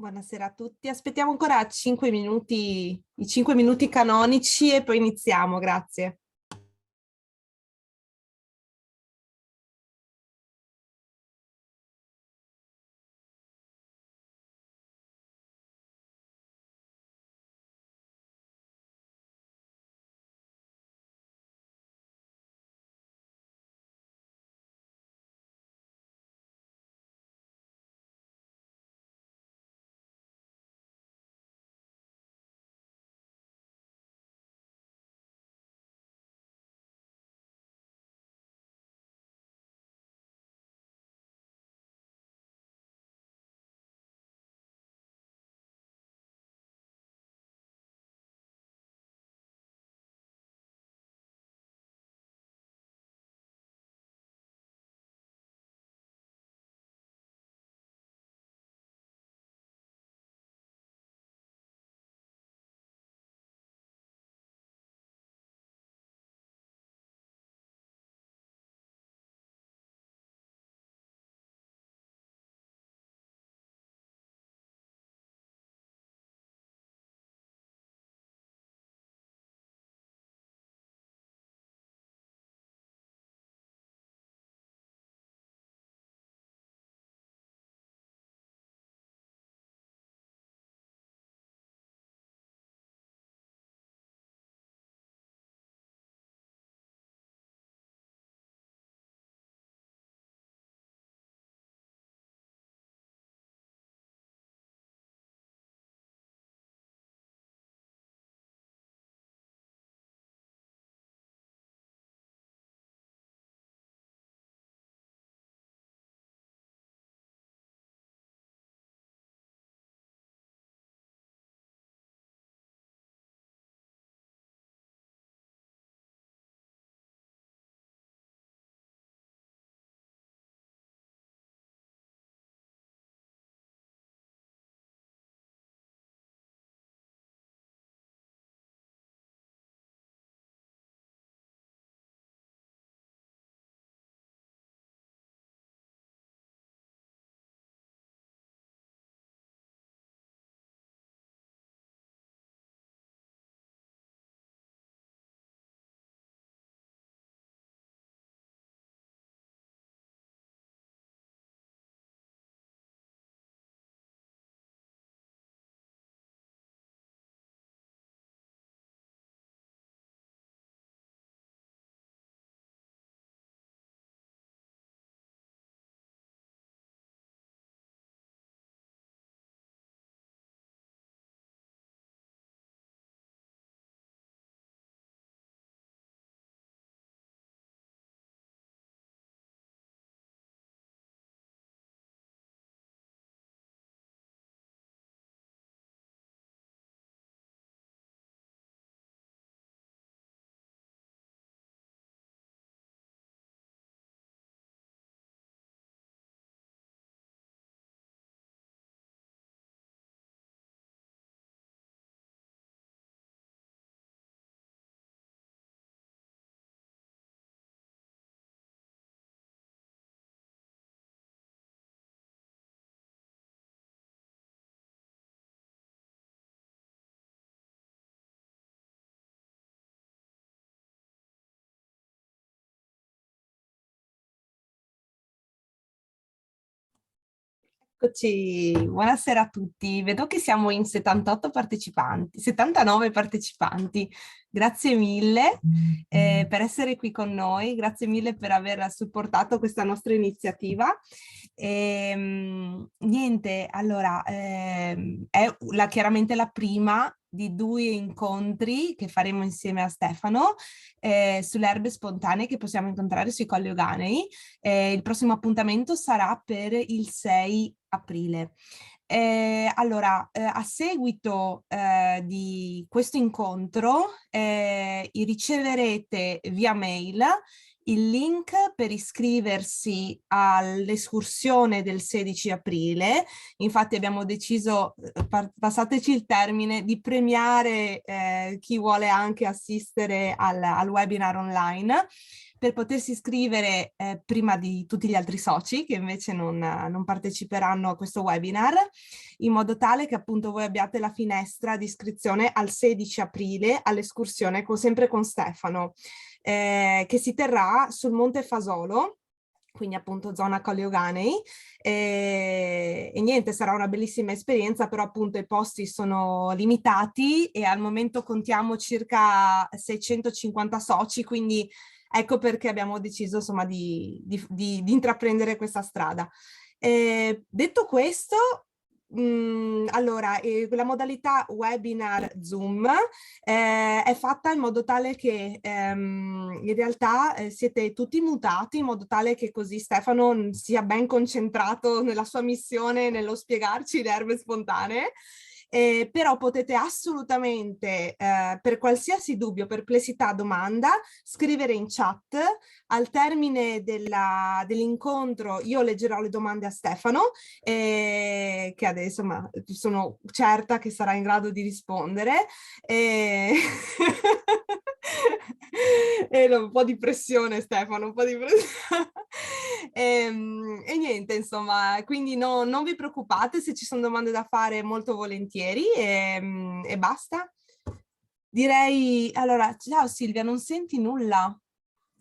Buonasera a tutti. Aspettiamo ancora 5 minuti, i 5 minuti canonici e poi iniziamo, grazie. Eccoci, buonasera a tutti. Vedo che siamo in 78 partecipanti, 79 partecipanti. Grazie mille per essere qui con noi, grazie mille per aver supportato questa nostra iniziativa. Niente, allora, chiaramente la prima di due incontri che faremo insieme a Stefano sulle erbe spontanee che possiamo incontrare sui Colli Euganei. Il prossimo appuntamento sarà per il 6 aprile. A seguito di questo incontro riceverete via mail il link per iscriversi all'escursione del 16 aprile. Infatti abbiamo deciso, passateci il termine, di premiare chi vuole anche assistere al webinar online, per potersi iscrivere prima di tutti gli altri soci che invece non parteciperanno a questo webinar, in modo tale che appunto voi abbiate la finestra di iscrizione al 16 aprile all'escursione sempre con Stefano, che si terrà sul Monte Fasolo, quindi appunto zona Colli Euganei, e niente, sarà una bellissima esperienza, però appunto i posti sono limitati e al momento contiamo circa 650 soci, quindi ecco perché abbiamo deciso insomma di intraprendere questa strada. Detto questo, allora, la modalità webinar Zoom è fatta in modo tale che in realtà siete tutti mutati, in modo tale che così Stefano sia ben concentrato nella sua missione, nello spiegarci le erbe spontanee. Però potete assolutamente, per qualsiasi dubbio, perplessità, domanda, scrivere in chat. Al termine dell'incontro io leggerò le domande a Stefano, che adesso sono certa che sarà in grado di rispondere. E... un po' di pressione, Stefano, un po' di pressione. E niente, insomma, quindi non vi preoccupate, se ci sono domande da fare molto volentieri, e basta. Direi, allora, ciao Silvia, non senti nulla?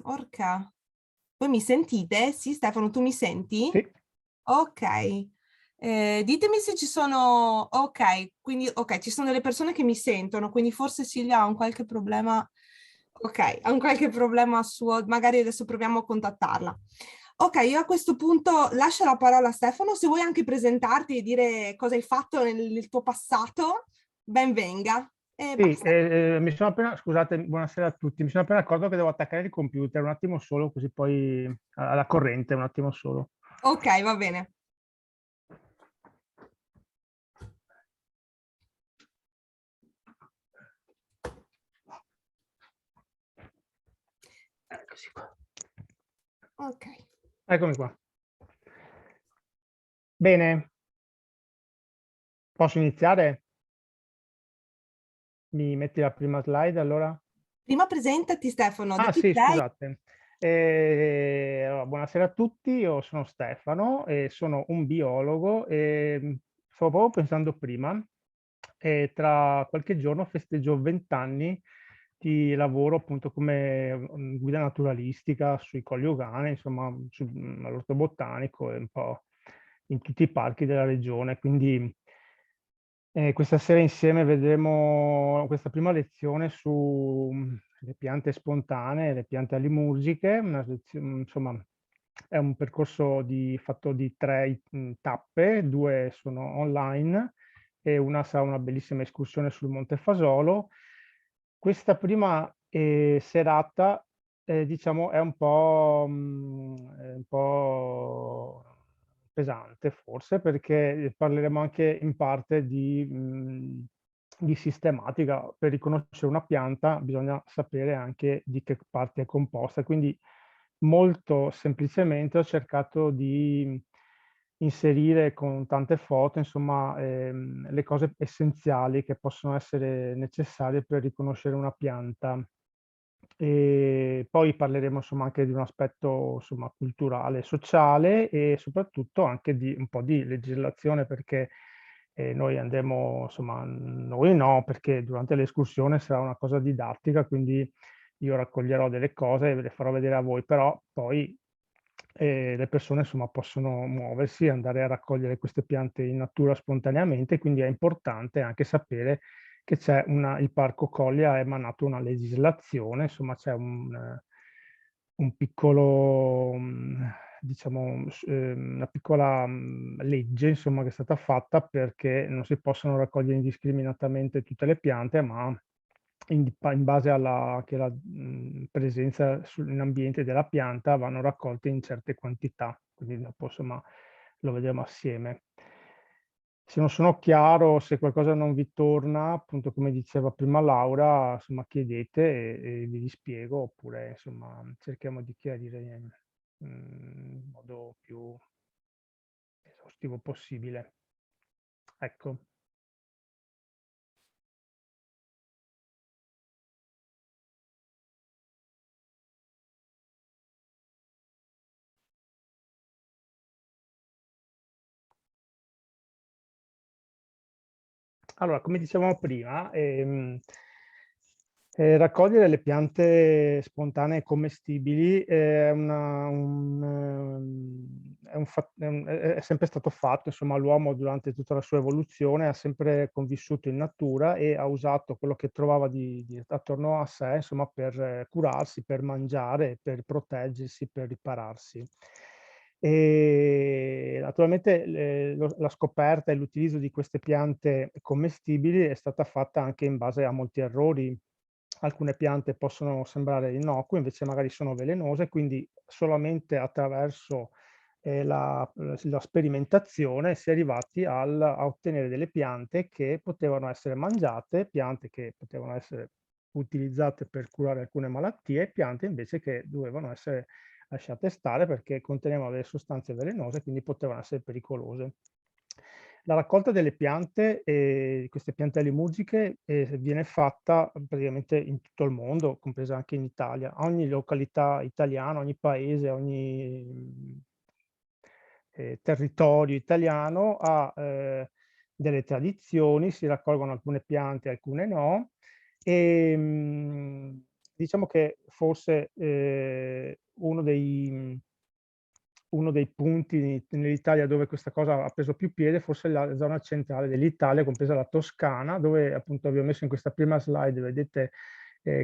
Orca. Voi mi sentite? Sì, Stefano, tu mi senti? Sì. Ok. Ditemi se ci sono... Ok, quindi ok, ci sono delle persone che mi sentono, quindi forse Silvia ha un qualche problema. Ok, ha un qualche problema suo, magari adesso proviamo a contattarla. Ok, io a questo punto lascio la parola a Stefano, se vuoi anche presentarti e dire cosa hai fatto nel tuo passato, ben venga. E Sì, basta. mi sono appena, scusate, buonasera a tutti, mi sono appena accorto che devo attaccare il computer un attimo solo, così poi alla corrente un attimo solo. Ok, va bene. Eccoci qua. Ok. Eccomi qua. Bene, posso iniziare? Mi metti la prima slide allora? Prima presentati Stefano, di Ah chi sì, sei? scusate. Allora, buonasera a tutti, io sono Stefano e sono un biologo e stavo proprio pensando prima, e tra qualche giorno festeggio 20 anni di lavoro appunto come guida naturalistica sui Colli Euganei, insomma all'Orto Botanico e un po' in tutti i parchi della regione, quindi questa sera insieme vedremo questa prima lezione su le piante spontanee, le piante alimurgiche, insomma è un percorso fatto di 3 tappe, 2 sono online e una sarà una bellissima escursione sul Monte Fasolo. Questa prima serata, diciamo, è un po' pesante forse, perché parleremo anche in parte di sistematica. Per riconoscere una pianta bisogna sapere anche di che parti è composta, quindi molto semplicemente ho cercato di inserire con tante foto, insomma, le cose essenziali che possono essere necessarie per riconoscere una pianta. E poi parleremo insomma anche di un aspetto insomma culturale, sociale e soprattutto anche di un po' di legislazione, perché noi andremo, insomma, noi no, perché durante l'escursione sarà una cosa didattica, quindi io raccoglierò delle cose e ve le farò vedere a voi, però poi le persone insomma possono muoversi, andare a raccogliere queste piante in natura spontaneamente, quindi è importante anche sapere che il Parco Colli ha emanato una legislazione, insomma c'è un piccolo, diciamo, una piccola legge insomma, che è stata fatta perché non si possono raccogliere indiscriminatamente tutte le piante, ma in base che la presenza in ambiente della pianta vanno raccolte in certe quantità, quindi dopo insomma lo vedremo assieme. se non sono chiaro, se qualcosa non vi torna, appunto come diceva prima Laura, insomma chiedete e vi rispiego, oppure insomma cerchiamo di chiarire in modo più esaustivo possibile. Ecco. Allora, come dicevamo prima, raccogliere le piante spontanee commestibili è sempre stato fatto, insomma, l'uomo durante tutta la sua evoluzione ha sempre convissuto in natura e ha usato quello che trovava attorno a sé, insomma, per curarsi, per mangiare, per proteggersi, per ripararsi. E naturalmente la scoperta e l'utilizzo di queste piante commestibili è stata fatta anche in base a molti errori. Alcune piante possono sembrare innocue, invece magari sono velenose, quindi solamente attraverso la sperimentazione si è arrivati a ottenere delle piante che potevano essere mangiate, piante che potevano essere utilizzate per curare alcune malattie, e piante invece che dovevano essere lasciate stare perché contenevano delle sostanze velenose, quindi potevano essere pericolose. La raccolta delle piante, queste piante liturgiche, viene fatta praticamente in tutto il mondo, compresa anche in Italia. Ogni località italiana, ogni paese, ogni territorio italiano ha delle tradizioni, si raccolgono alcune piante, alcune no, e diciamo che forse uno dei punti nell'Italia dove questa cosa ha preso più piede, forse la zona centrale dell'Italia, compresa la Toscana, dove appunto vi ho messo in questa prima slide, vedete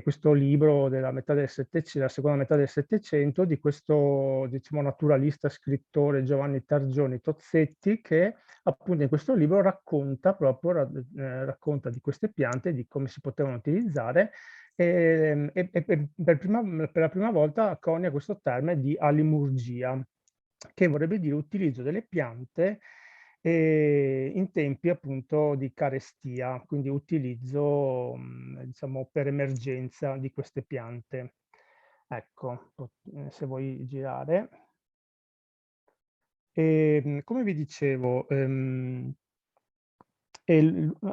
questo libro della seconda metà del Settecento, di questo, diciamo, naturalista scrittore Giovanni Targioni Tozzetti, che appunto in questo libro racconta di queste piante, di come si potevano utilizzare, e per la prima volta conia questo termine di alimurgia, che vorrebbe dire utilizzo delle piante in tempi appunto di carestia, quindi utilizzo diciamo per emergenza di queste piante. Ecco, se vuoi girare. Come vi dicevo,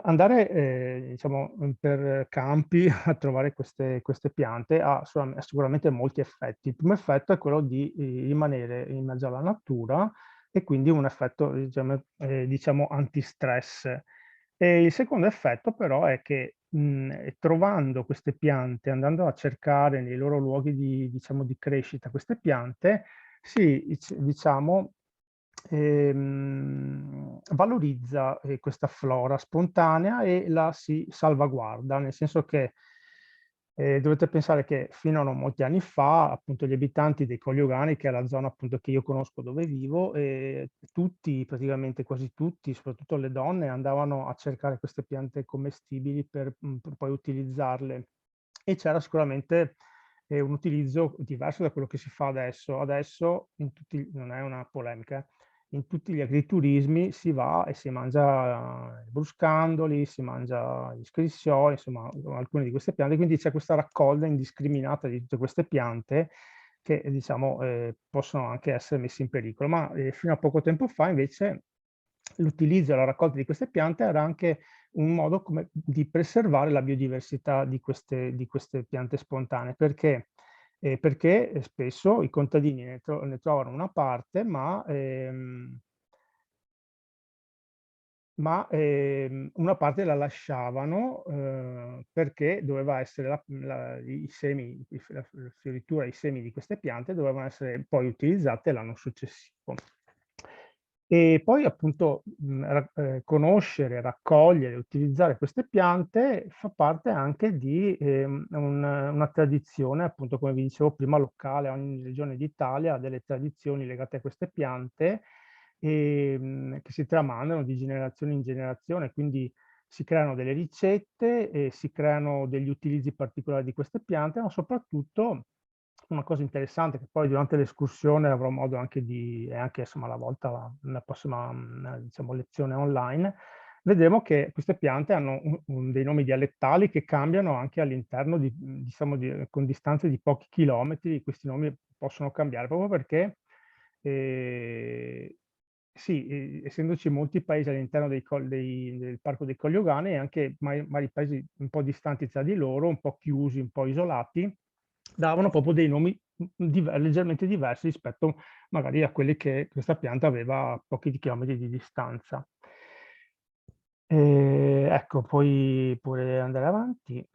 andare diciamo per campi a trovare queste piante ha sicuramente molti effetti. Il primo effetto è quello di rimanere in mezzo alla natura e quindi un effetto diciamo antistress. E il secondo effetto però è che trovando queste piante, andando a cercare nei loro luoghi diciamo, di crescita queste piante, si diciamo valorizza questa flora spontanea e la si salvaguarda, nel senso che dovete pensare che fino a non molti anni fa, appunto, gli abitanti dei Colli Euganei, che è la zona appunto che io conosco dove vivo, tutti, praticamente quasi tutti, soprattutto le donne, andavano a cercare queste piante commestibili per poi utilizzarle. E c'era sicuramente un utilizzo diverso da quello che si fa adesso. Adesso, non è una polemica, in tutti gli agriturismi si va e si mangia i bruscandoli, si mangia gli scrissioi, insomma, alcune di queste piante, quindi c'è questa raccolta indiscriminata di tutte queste piante che, diciamo, possono anche essere messe in pericolo. Ma fino a poco tempo fa, invece, l'utilizzo e la raccolta di queste piante era anche un modo di preservare la biodiversità di queste piante spontanee. Perché? Perché spesso i contadini ne trovano una parte, ma una parte la lasciavano perché doveva essere i semi, la fioritura, i semi di queste piante dovevano essere poi utilizzate l'anno successivo. E poi appunto conoscere, raccogliere, utilizzare queste piante fa parte anche di una tradizione, appunto come vi dicevo prima, locale. Ogni regione d'Italia ha delle tradizioni legate a queste piante che si tramandano di generazione in generazione, quindi si creano delle ricette, si creano degli utilizzi particolari di queste piante, ma soprattutto una cosa interessante che poi durante l'escursione avrò modo anche di, e anche insomma la volta, nella prossima diciamo, lezione online, vedremo che queste piante hanno dei nomi dialettali che cambiano anche all'interno di, diciamo, con distanze di pochi chilometri. Questi nomi possono cambiare proprio perché sì, essendoci molti paesi all'interno del Parco dei Colli Euganei e anche vari paesi un po' distanti tra di loro, un po' chiusi, un po' isolati, davano proprio dei nomi leggermente diversi rispetto magari a quelli che questa pianta aveva a pochi chilometri di distanza. Ecco, puoi pure andare avanti.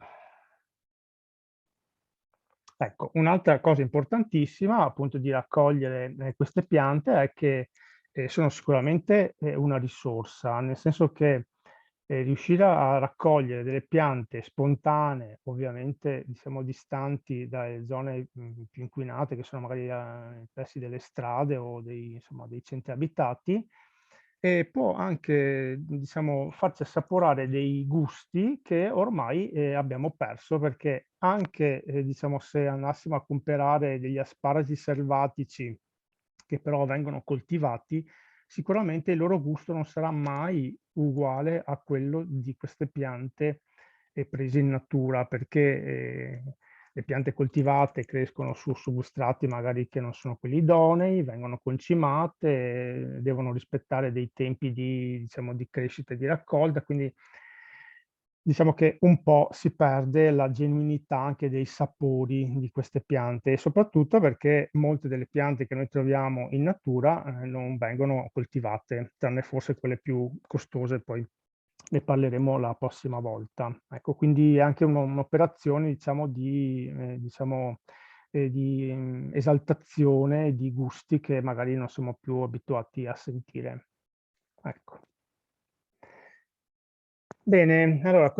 Ecco, un'altra cosa importantissima appunto di raccogliere queste piante è che sono sicuramente una risorsa, nel senso che riuscire a raccogliere delle piante spontanee, ovviamente diciamo distanti dalle zone più inquinate, che sono magari nei pressi delle strade o insomma, dei centri abitati, e può anche, diciamo, farci assaporare dei gusti che ormai abbiamo perso, perché anche, diciamo, se andassimo a comprare degli asparagi selvatici che però vengono coltivati, sicuramente il loro gusto non sarà mai uguale a quello di queste piante prese in natura, perché le piante coltivate crescono su substrati magari che non sono quelli idonei, vengono concimate, devono rispettare dei tempi di, diciamo, di crescita e di raccolta, quindi diciamo che un po' si perde la genuinità anche dei sapori di queste piante, e soprattutto perché molte delle piante che noi troviamo in natura non vengono coltivate, tranne forse quelle più costose, poi ne parleremo la prossima volta. Ecco, quindi è anche un'operazione, diciamo, di esaltazione di gusti che magari non siamo più abituati a sentire. Ecco. Bene, allora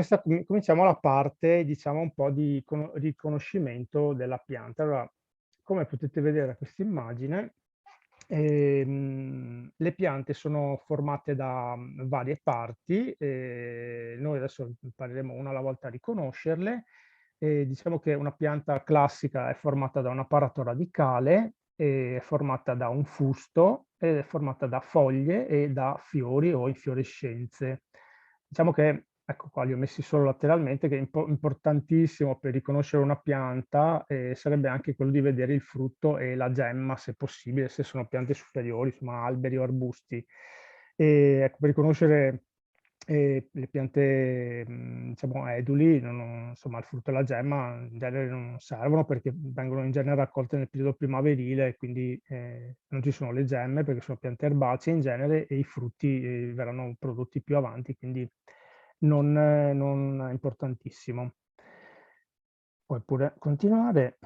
cominciamo la parte, diciamo, un po' di riconoscimento della pianta. Allora, come potete vedere da questa immagine, le piante sono formate da varie parti, noi adesso impareremo una alla volta a riconoscerle. Diciamo che una pianta classica è formata da un apparato radicale, è formata da un fusto, ed è formata da foglie e da fiori o infiorescenze. Diciamo che, ecco qua li ho messi solo lateralmente, che è importantissimo per riconoscere una pianta sarebbe anche quello di vedere il frutto e la gemma, se possibile, se sono piante superiori, insomma alberi o arbusti. Ecco, per riconoscere le piante, diciamo, eduli, insomma, il frutto e la gemma in genere non servono perché vengono in genere raccolte nel periodo primaverile, quindi non ci sono le gemme perché sono piante erbacee in genere, e i frutti verranno prodotti più avanti, quindi non è importantissimo. Puoi pure continuare.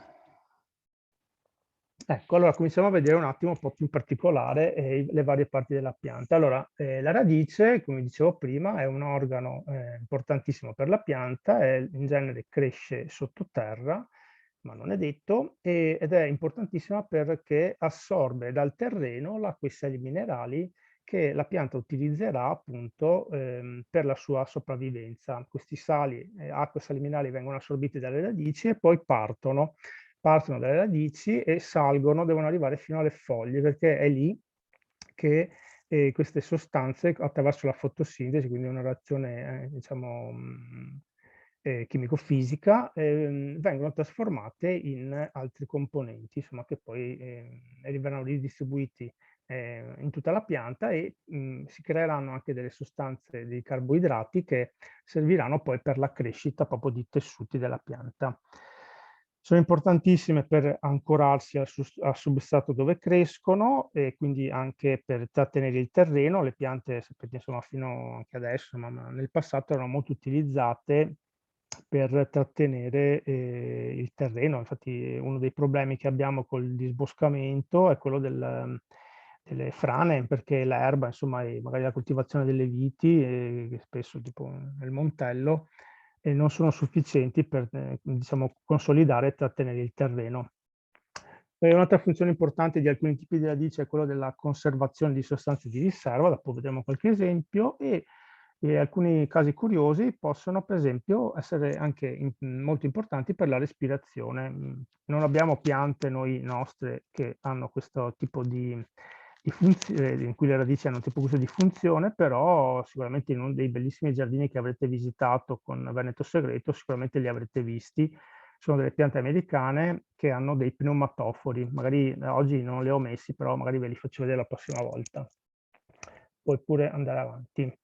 Ecco, allora cominciamo a vedere un attimo un po' più in particolare le varie parti della pianta. Allora, la radice, come dicevo prima, è un organo importantissimo per la pianta, in genere cresce sottoterra, ma non è detto, ed è importantissima perché assorbe dal terreno l'acqua e i sali minerali che la pianta utilizzerà appunto per la sua sopravvivenza. Questi sali, acqua e sali minerali vengono assorbiti dalle radici e poi partono dalle radici e salgono, devono arrivare fino alle foglie, perché è lì che queste sostanze, attraverso la fotosintesi, quindi una reazione diciamo, chimico-fisica, vengono trasformate in altri componenti, insomma, che poi verranno ridistribuiti in tutta la pianta, e si creeranno anche delle sostanze, dei carboidrati che serviranno poi per la crescita proprio di tessuti della pianta. Sono importantissime per ancorarsi al substrato dove crescono, e quindi anche per trattenere il terreno. Le piante, sapete, insomma, fino anche adesso, ma nel passato erano molto utilizzate per trattenere il terreno. Infatti uno dei problemi che abbiamo col disboscamento è quello delle frane, perché l'erba, insomma, e magari la coltivazione delle viti, che spesso tipo nel Montello, non sono sufficienti per diciamo, consolidare e trattenere il terreno. Un'altra funzione importante di alcuni tipi di radice è quella della conservazione di sostanze di riserva, dopo vedremo qualche esempio, e E alcuni casi curiosi possono, per esempio, essere anche molto importanti per la respirazione. Non abbiamo piante noi nostre che hanno questo tipo di funzione, in cui le radici hanno tipo questo di funzione, però sicuramente in uno dei bellissimi giardini che avrete visitato con Veneto Segreto, sicuramente li avrete visti. Sono delle piante americane che hanno dei pneumatofori. Magari oggi non li ho messi, però magari ve li faccio vedere la prossima volta. Puoi pure andare avanti.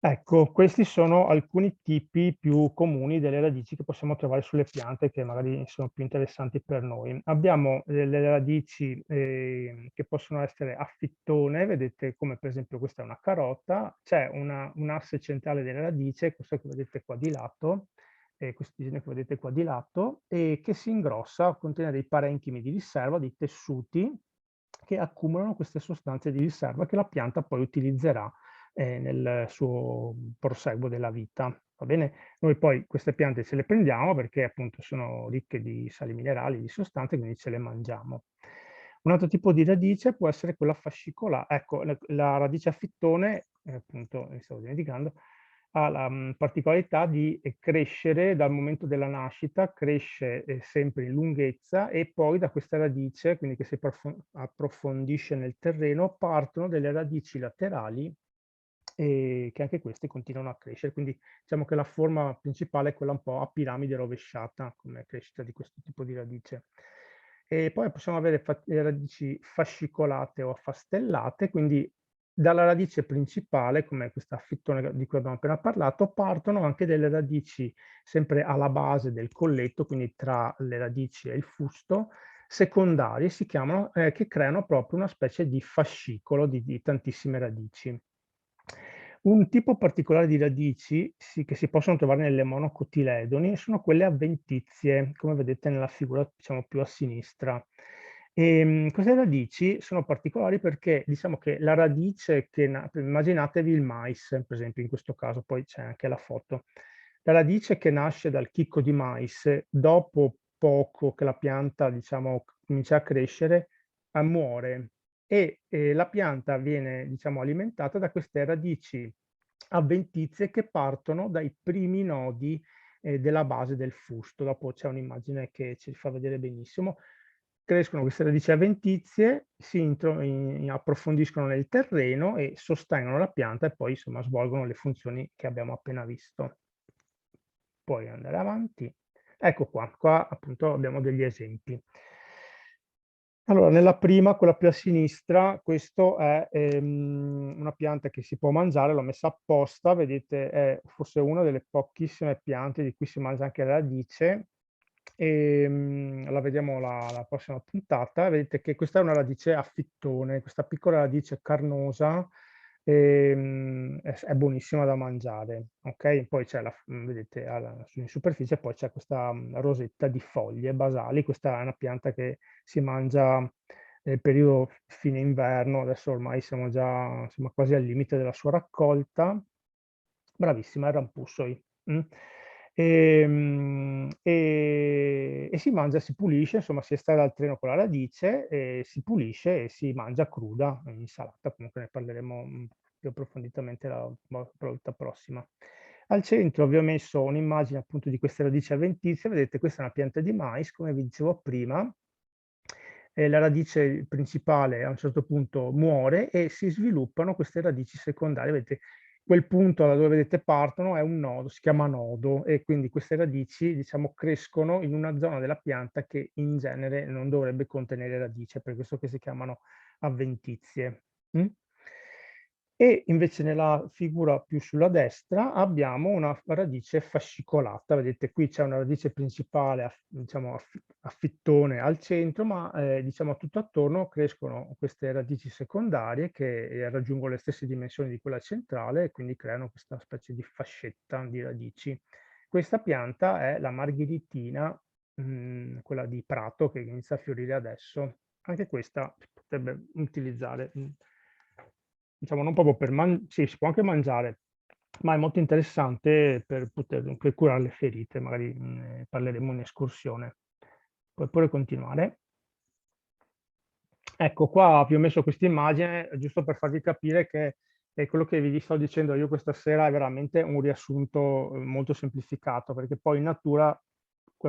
Ecco, questi sono alcuni tipi più comuni delle radici che possiamo trovare sulle piante che magari sono più interessanti per noi. Abbiamo delle radici che possono essere a fittone, vedete come per esempio questa è una carota, c'è un asse centrale della radice, questo che vedete qua di lato, questo disegno che vedete qua di lato, e che si ingrossa, contiene dei parenchimi di riserva, dei tessuti che accumulano queste sostanze di riserva che la pianta poi utilizzerà nel suo proseguo della vita. Va bene? Noi poi queste piante ce le prendiamo perché appunto sono ricche di sali minerali, di sostanze, quindi ce le mangiamo. Un altro tipo di radice può essere quella fascicolare. Ecco, la radice a fittone, appunto, mi stavo dimenticando, ha la particolarità di crescere dal momento della nascita, cresce sempre in lunghezza e poi da questa radice, quindi che si approfondisce nel terreno, partono delle radici laterali e che anche queste continuano a crescere. Quindi diciamo che la forma principale è quella un po' a piramide rovesciata come crescita di questo tipo di radice. E poi possiamo avere radici fascicolate o affastellate, quindi dalla radice principale, come questa fittone di cui abbiamo appena parlato, partono anche delle radici sempre alla base del colletto, quindi tra le radici e il fusto, secondarie si chiamano, che creano proprio una specie di fascicolo di tantissime radici. Un tipo particolare di radici che si possono trovare nelle monocotiledoni sono quelle avventizie, come vedete nella figura diciamo più a sinistra. Queste radici sono particolari perché diciamo che la radice che immaginatevi il mais, per esempio in questo caso, poi c'è anche la foto. La radice che nasce dal chicco di mais, dopo poco che la pianta diciamo comincia a crescere, muore e la pianta viene diciamo alimentata da queste radici avventizie che partono dai primi nodi della base del fusto. Dopo c'è un'immagine che ci fa vedere benissimo. Crescono queste radici avventizie, approfondiscono nel terreno e sostengono la pianta e poi insomma svolgono le funzioni che abbiamo appena visto. Puoi andare avanti. Ecco qua appunto abbiamo degli esempi. Allora, nella prima, quella più a sinistra, questo è una pianta che si può mangiare, l'ho messa apposta, vedete, è forse una delle pochissime piante di cui si mangia anche la radice, la vediamo la prossima puntata, vedete che questa è una radice a fittone, questa piccola radice carnosa, è buonissima da mangiare, ok? Poi c'è, vedete, in superficie poi c'è questa rosetta di foglie basali, questa è una pianta che si mangia nel periodo fine inverno, adesso ormai siamo già insomma, quasi al limite della sua raccolta. Bravissima, il rampussoi. E si mangia, si pulisce, insomma si estrae dal treno con la radice, si pulisce e si mangia cruda, in insalata, comunque ne parleremo più approfonditamente la volta prossima. Al centro vi ho messo un'immagine appunto di queste radici avventizie, vedete questa è una pianta di mais, come vi dicevo prima, la radice principale a un certo punto muore e si sviluppano queste radici secondarie, vedete quel punto da dove vedete partono è un nodo, si chiama nodo e quindi queste radici diciamo crescono in una zona della pianta che in genere non dovrebbe contenere radice, per questo che si chiamano avventizie. E invece nella figura più sulla destra abbiamo una radice fascicolata, vedete qui c'è una radice principale diciamo, a fittone al centro, ma diciamo tutto attorno crescono queste radici secondarie che raggiungono le stesse dimensioni di quella centrale e quindi creano questa specie di fascetta di radici. Questa pianta è la margheritina, quella di prato che inizia a fiorire adesso. Anche questa si potrebbe utilizzare diciamo non proprio per sì, si può anche mangiare, ma è molto interessante per curare le ferite, magari ne parleremo in escursione. Puoi pure continuare. Ecco, qua vi ho messo questa immagine giusto per farvi capire che E quello che vi sto dicendo io questa sera è veramente un riassunto molto semplificato, perché poi in natura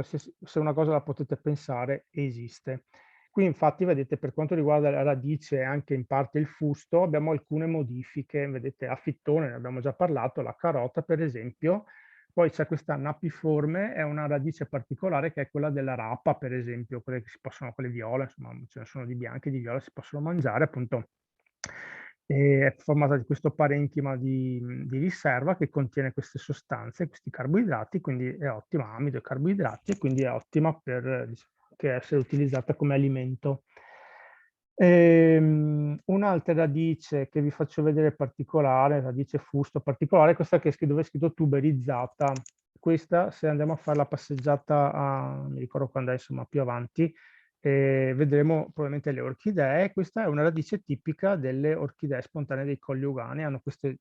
se una cosa la potete pensare, esiste. Qui infatti vedete, per quanto riguarda la radice e anche in parte il fusto, abbiamo alcune modifiche, vedete a fittone, ne abbiamo già parlato, la carota per esempio, poi c'è questa napiforme, è una radice particolare che è quella della rapa per esempio, quelle che si possono, quelle viola, insomma ce ne sono di bianche, di viola, si possono mangiare appunto. È formata di questo parenchima di riserva che contiene queste sostanze, questi carboidrati, quindi è ottima, amido e carboidrati, e quindi è ottima per diciamo, che essere utilizzata come alimento. Un'altra radice che vi faccio vedere particolare, radice fusto particolare, questa che dove è scritto tuberizzata. Questa, se andiamo a fare la passeggiata, mi ricordo quando è insomma più avanti, vedremo probabilmente le orchidee. Questa è una radice tipica delle orchidee spontanee dei Colli Ugani, hanno queste,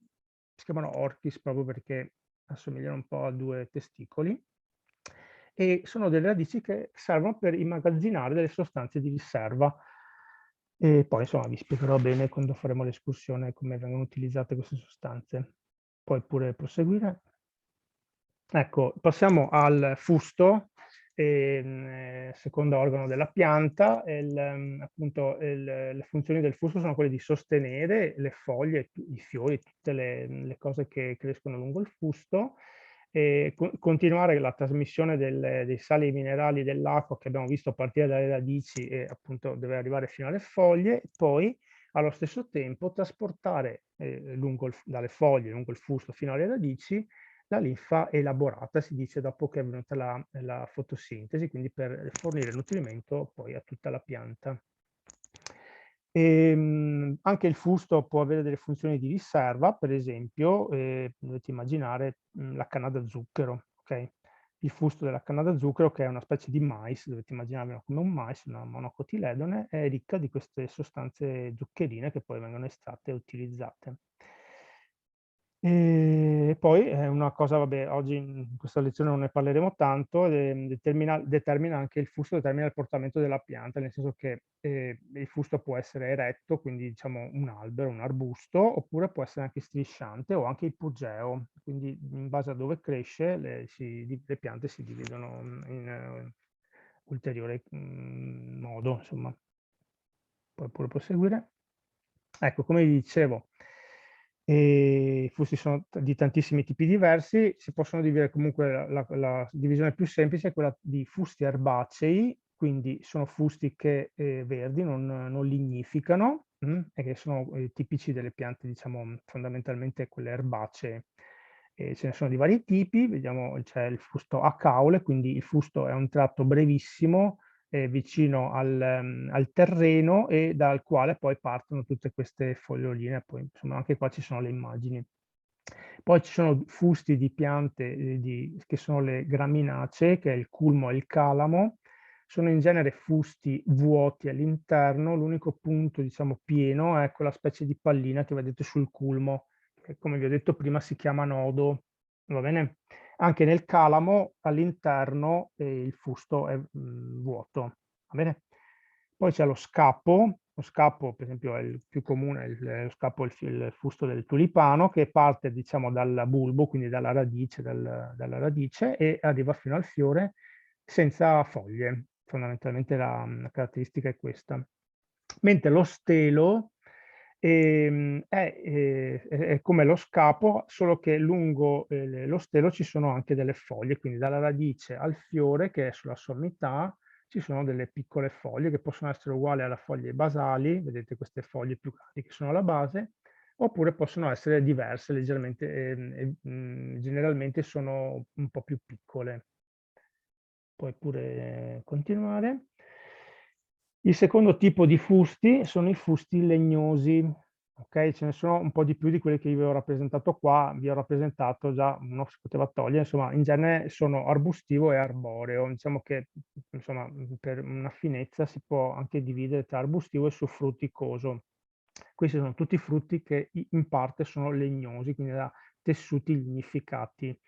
si chiamano orchis proprio perché assomigliano un po' a due testicoli, e sono delle radici che servono per immagazzinare delle sostanze di riserva. E poi insomma vi spiegherò bene quando faremo l'escursione come vengono utilizzate queste sostanze. Puoi pure proseguire. Ecco, passiamo al fusto, secondo organo della pianta. Appunto, le funzioni del fusto sono quelle di sostenere le foglie, i fiori, tutte le cose che crescono lungo il fusto, e continuare la trasmissione dei sali minerali dell'acqua che abbiamo visto a partire dalle radici e appunto deve arrivare fino alle foglie, poi allo stesso tempo trasportare dalle foglie lungo il fusto fino alle radici la linfa elaborata, si dice, dopo che è avvenuta la fotosintesi, quindi per fornire nutrimento poi a tutta la pianta. Anche il fusto può avere delle funzioni di riserva, per esempio, dovete immaginare la canna da zucchero, ok? Il fusto della canna da zucchero, che è una specie di mais, dovete immaginarvelo come un mais, una monocotiledone, è ricca di queste sostanze zuccherine che poi vengono estratte e utilizzate. E poi è una cosa, vabbè, oggi in questa lezione non ne parleremo tanto, determina anche il fusto, determina il portamento della pianta, nel senso che il fusto può essere eretto, quindi diciamo un albero, un arbusto, oppure può essere anche strisciante o anche ipogeo, quindi in base a dove cresce le piante si dividono in ulteriore modo, insomma. Puoi pure proseguire. Ecco, come vi dicevo, i fusti sono di tantissimi tipi diversi, si possono dividere comunque, la divisione più semplice è quella di fusti erbacei, quindi sono fusti che verdi, non lignificano, e che sono tipici delle piante, diciamo, fondamentalmente quelle erbacee. Ce ne sono di vari tipi, vediamo, c'è il fusto a caule, quindi il fusto è un tratto brevissimo, vicino al terreno e dal quale poi partono tutte queste foglioline, poi insomma anche qua ci sono le immagini. Poi ci sono fusti di piante che sono le graminacee, che è il culmo e il calamo, sono in genere fusti vuoti all'interno, l'unico punto diciamo pieno è quella specie di pallina che vedete sul culmo, che come vi ho detto prima si chiama nodo, va bene? Anche nel calamo all'interno il fusto è vuoto, va bene? Poi c'è lo scappo per esempio è il più comune, lo scappo è il fusto del tulipano che parte diciamo dal bulbo, quindi dalla radice, dalla radice e arriva fino al fiore senza foglie, fondamentalmente la caratteristica è questa. Mentre lo stelo è come lo scapo, solo che lungo lo stelo ci sono anche delle foglie, quindi dalla radice al fiore, che è sulla sommità, ci sono delle piccole foglie che possono essere uguali alle foglie basali, vedete queste foglie più grandi che sono alla base, oppure possono essere diverse leggermente, generalmente sono un po' più piccole. Puoi pure continuare. Il secondo tipo di fusti sono i fusti legnosi, ok? Ce ne sono un po' di più di quelli che io vi ho rappresentato qua, vi ho rappresentato già, uno si poteva togliere, insomma, in genere sono arbustivo e arboreo, diciamo che, insomma, per una finezza si può anche dividere tra arbustivo e suffrutticoso. Questi sono tutti frutti che in parte sono legnosi, quindi da tessuti lignificati.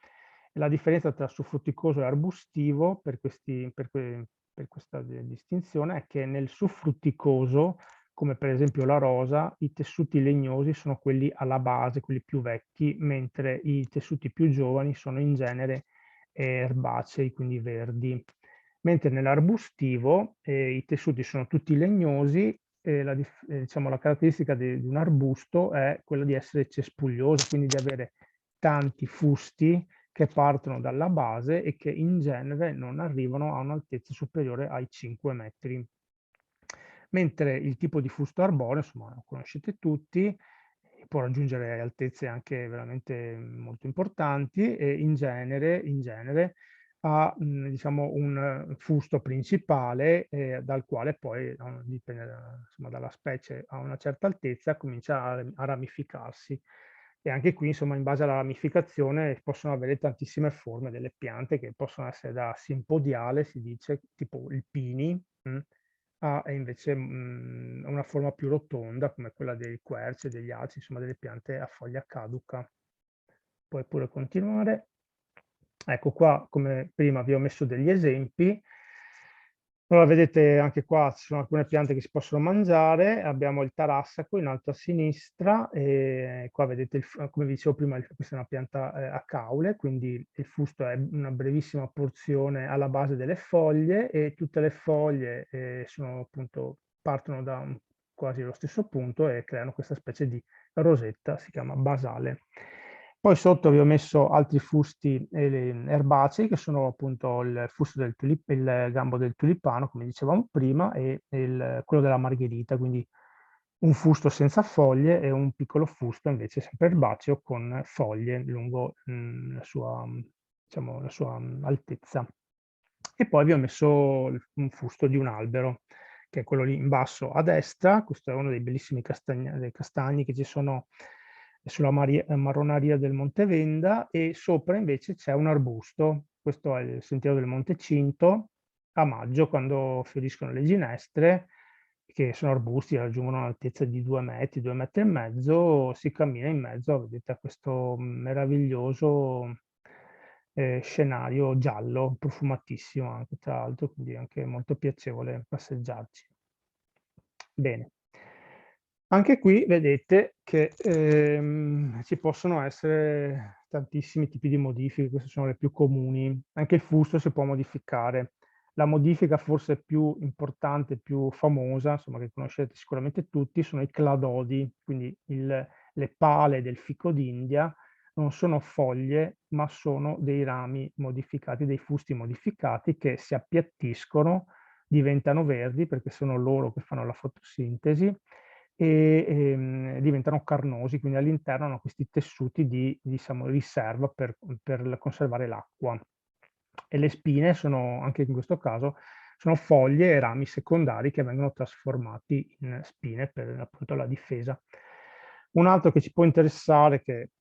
La differenza tra suffrutticoso e arbustivo per questa distinzione è che nel suffrutticoso come per esempio la rosa, i tessuti legnosi sono quelli alla base, quelli più vecchi, mentre i tessuti più giovani sono in genere erbacei, quindi verdi. Mentre nell'arbustivo i tessuti sono tutti legnosi e diciamo, la caratteristica di un arbusto è quella di essere cespuglioso, quindi di avere tanti fusti che partono dalla base e che in genere non arrivano a un'altezza superiore ai 5 metri. Mentre il tipo di fusto arboreo, insomma, lo conoscete tutti, può raggiungere altezze anche veramente molto importanti e in genere ha diciamo, un fusto principale dal quale poi, dipende insomma, dalla specie, a una certa altezza comincia a ramificarsi. E anche qui, insomma, in base alla ramificazione possono avere tantissime forme delle piante che possono essere da simpodiale, si dice, tipo il pini, ha invece una forma più rotonda, come quella dei querci e degli alci, insomma delle piante a foglia caduca. Puoi pure continuare. Ecco qua, come prima vi ho messo degli esempi. Allora, vedete anche qua ci sono alcune piante che si possono mangiare, abbiamo il tarassaco in alto a sinistra e qua vedete, come vi dicevo prima, questa è una pianta a caule, quindi il fusto è una brevissima porzione alla base delle foglie e tutte le foglie sono appunto, partono da quasi lo stesso punto e creano questa specie di rosetta, si chiama basale. Poi sotto vi ho messo altri fusti erbacei, che sono appunto il fusto del il gambo del tulipano, come dicevamo prima, e quello della margherita, quindi un fusto senza foglie e un piccolo fusto invece sempre erbaceo con foglie lungo diciamo, la sua altezza. E poi vi ho messo un fusto di un albero, che è quello lì in basso a destra. Questo è uno dei bellissimi castagni che ci sono sulla marronaria del Monte Venda, e sopra invece c'è un arbusto. Questo è il sentiero del Monte Cinto, a maggio, quando fioriscono le ginestre, che sono arbusti, raggiungono un'altezza di 2 metri, 2 metri e mezzo, si cammina in mezzo, vedete, a questo meraviglioso scenario giallo, profumatissimo anche tra l'altro, quindi anche molto piacevole passeggiarci. Bene. Anche qui vedete che ci possono essere tantissimi tipi di modifiche, queste sono le più comuni. Anche il fusto si può modificare. La modifica forse più importante, più famosa, insomma, che conoscete sicuramente tutti, sono i cladodi, quindi le pale del fico d'India non sono foglie, ma sono dei rami modificati, dei fusti modificati che si appiattiscono, diventano verdi perché sono loro che fanno la fotosintesi e diventano carnosi, quindi all'interno hanno questi tessuti di diciamo, riserva per conservare l'acqua. E le spine sono, anche in questo caso, sono foglie e rami secondari che vengono trasformati in spine per appunto la difesa. Un altro che ci può interessare, che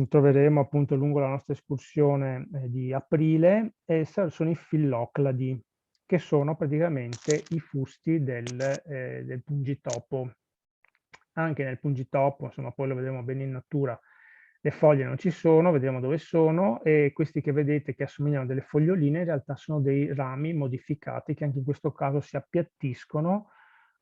troveremo appunto lungo la nostra escursione di aprile, sono i fillocladi, che sono praticamente i fusti del pungitopo. Anche nel pungitopo, insomma, poi lo vedremo bene in natura, le foglie non ci sono, vedremo dove sono, e questi che vedete che assomigliano a delle foglioline in realtà sono dei rami modificati che anche in questo caso si appiattiscono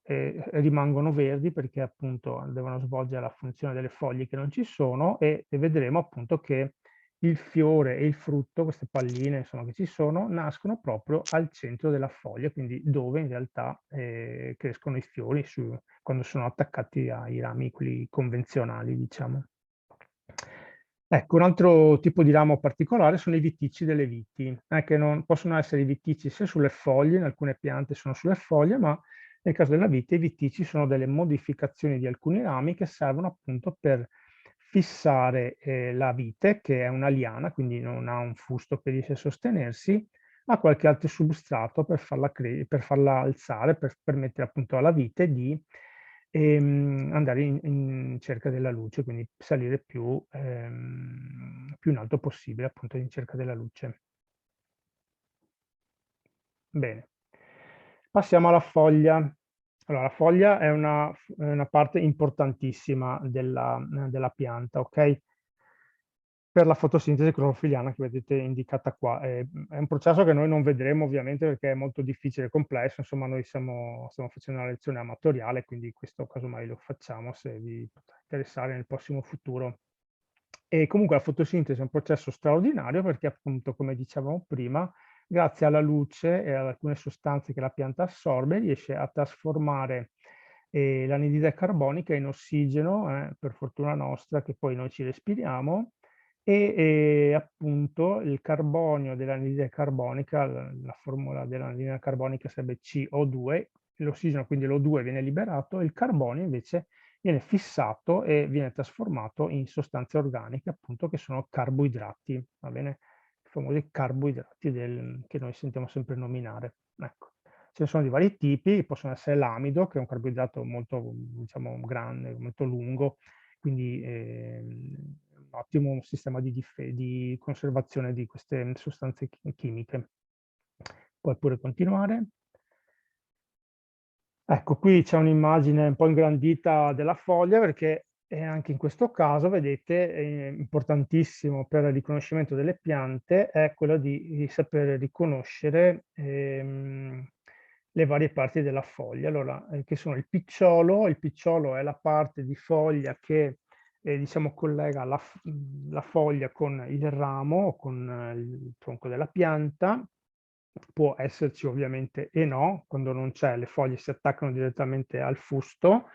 e rimangono verdi perché appunto devono svolgere la funzione delle foglie che non ci sono, e vedremo appunto che il fiore e il frutto, queste palline insomma, che ci sono, nascono proprio al centro della foglia, quindi dove in realtà crescono i fiori quando sono attaccati ai rami, quelli convenzionali, diciamo. Ecco, un altro tipo di ramo particolare sono i viticci delle viti, che non possono essere i viticci sia sulle foglie, in alcune piante sono sulle foglie, ma nel caso della vite i viticci sono delle modificazioni di alcuni rami che servono appunto per fissare la vite, che è una liana, quindi non ha un fusto che riesce a sostenersi, a qualche altro substrato per farla alzare, per permettere appunto alla vite di andare in cerca della luce, quindi salire più in alto possibile, appunto in cerca della luce. Bene. Passiamo alla foglia. Allora, la foglia è una parte importantissima della pianta, ok? per la fotosintesi clorofiliana che vedete indicata qua. È un processo che noi non vedremo ovviamente perché è molto difficile e complesso, insomma noi stiamo facendo una lezione amatoriale, quindi questo casomai lo facciamo se vi potrà interessare nel prossimo futuro. E comunque la fotosintesi è un processo straordinario perché appunto, come dicevamo prima, grazie alla luce e ad alcune sostanze che la pianta assorbe, riesce a trasformare l'anidride carbonica in ossigeno, per fortuna nostra, che poi noi ci respiriamo, e appunto il carbonio dell'anidride carbonica, la formula dell'anidride carbonica sarebbe CO2, l'ossigeno quindi l'O2 viene liberato, e il carbonio invece viene fissato e viene trasformato in sostanze organiche, appunto, che sono carboidrati, va bene? I famosi carboidrati che noi sentiamo sempre nominare. Ecco. Ce ne sono di vari tipi, possono essere l'amido, che è un carboidrato molto, diciamo, grande, molto lungo, quindi un ottimo sistema di conservazione di queste sostanze chimiche. Puoi pure continuare. Ecco, qui c'è un'immagine un po' ingrandita della foglia perché anche in questo caso, vedete, è importantissimo per il riconoscimento delle piante è quello di saper riconoscere le varie parti della foglia. Allora, che sono il picciolo è la parte di foglia che diciamo collega la foglia con il ramo o con il tronco della pianta. Può esserci ovviamente e no, quando non c'è le foglie si attaccano direttamente al fusto,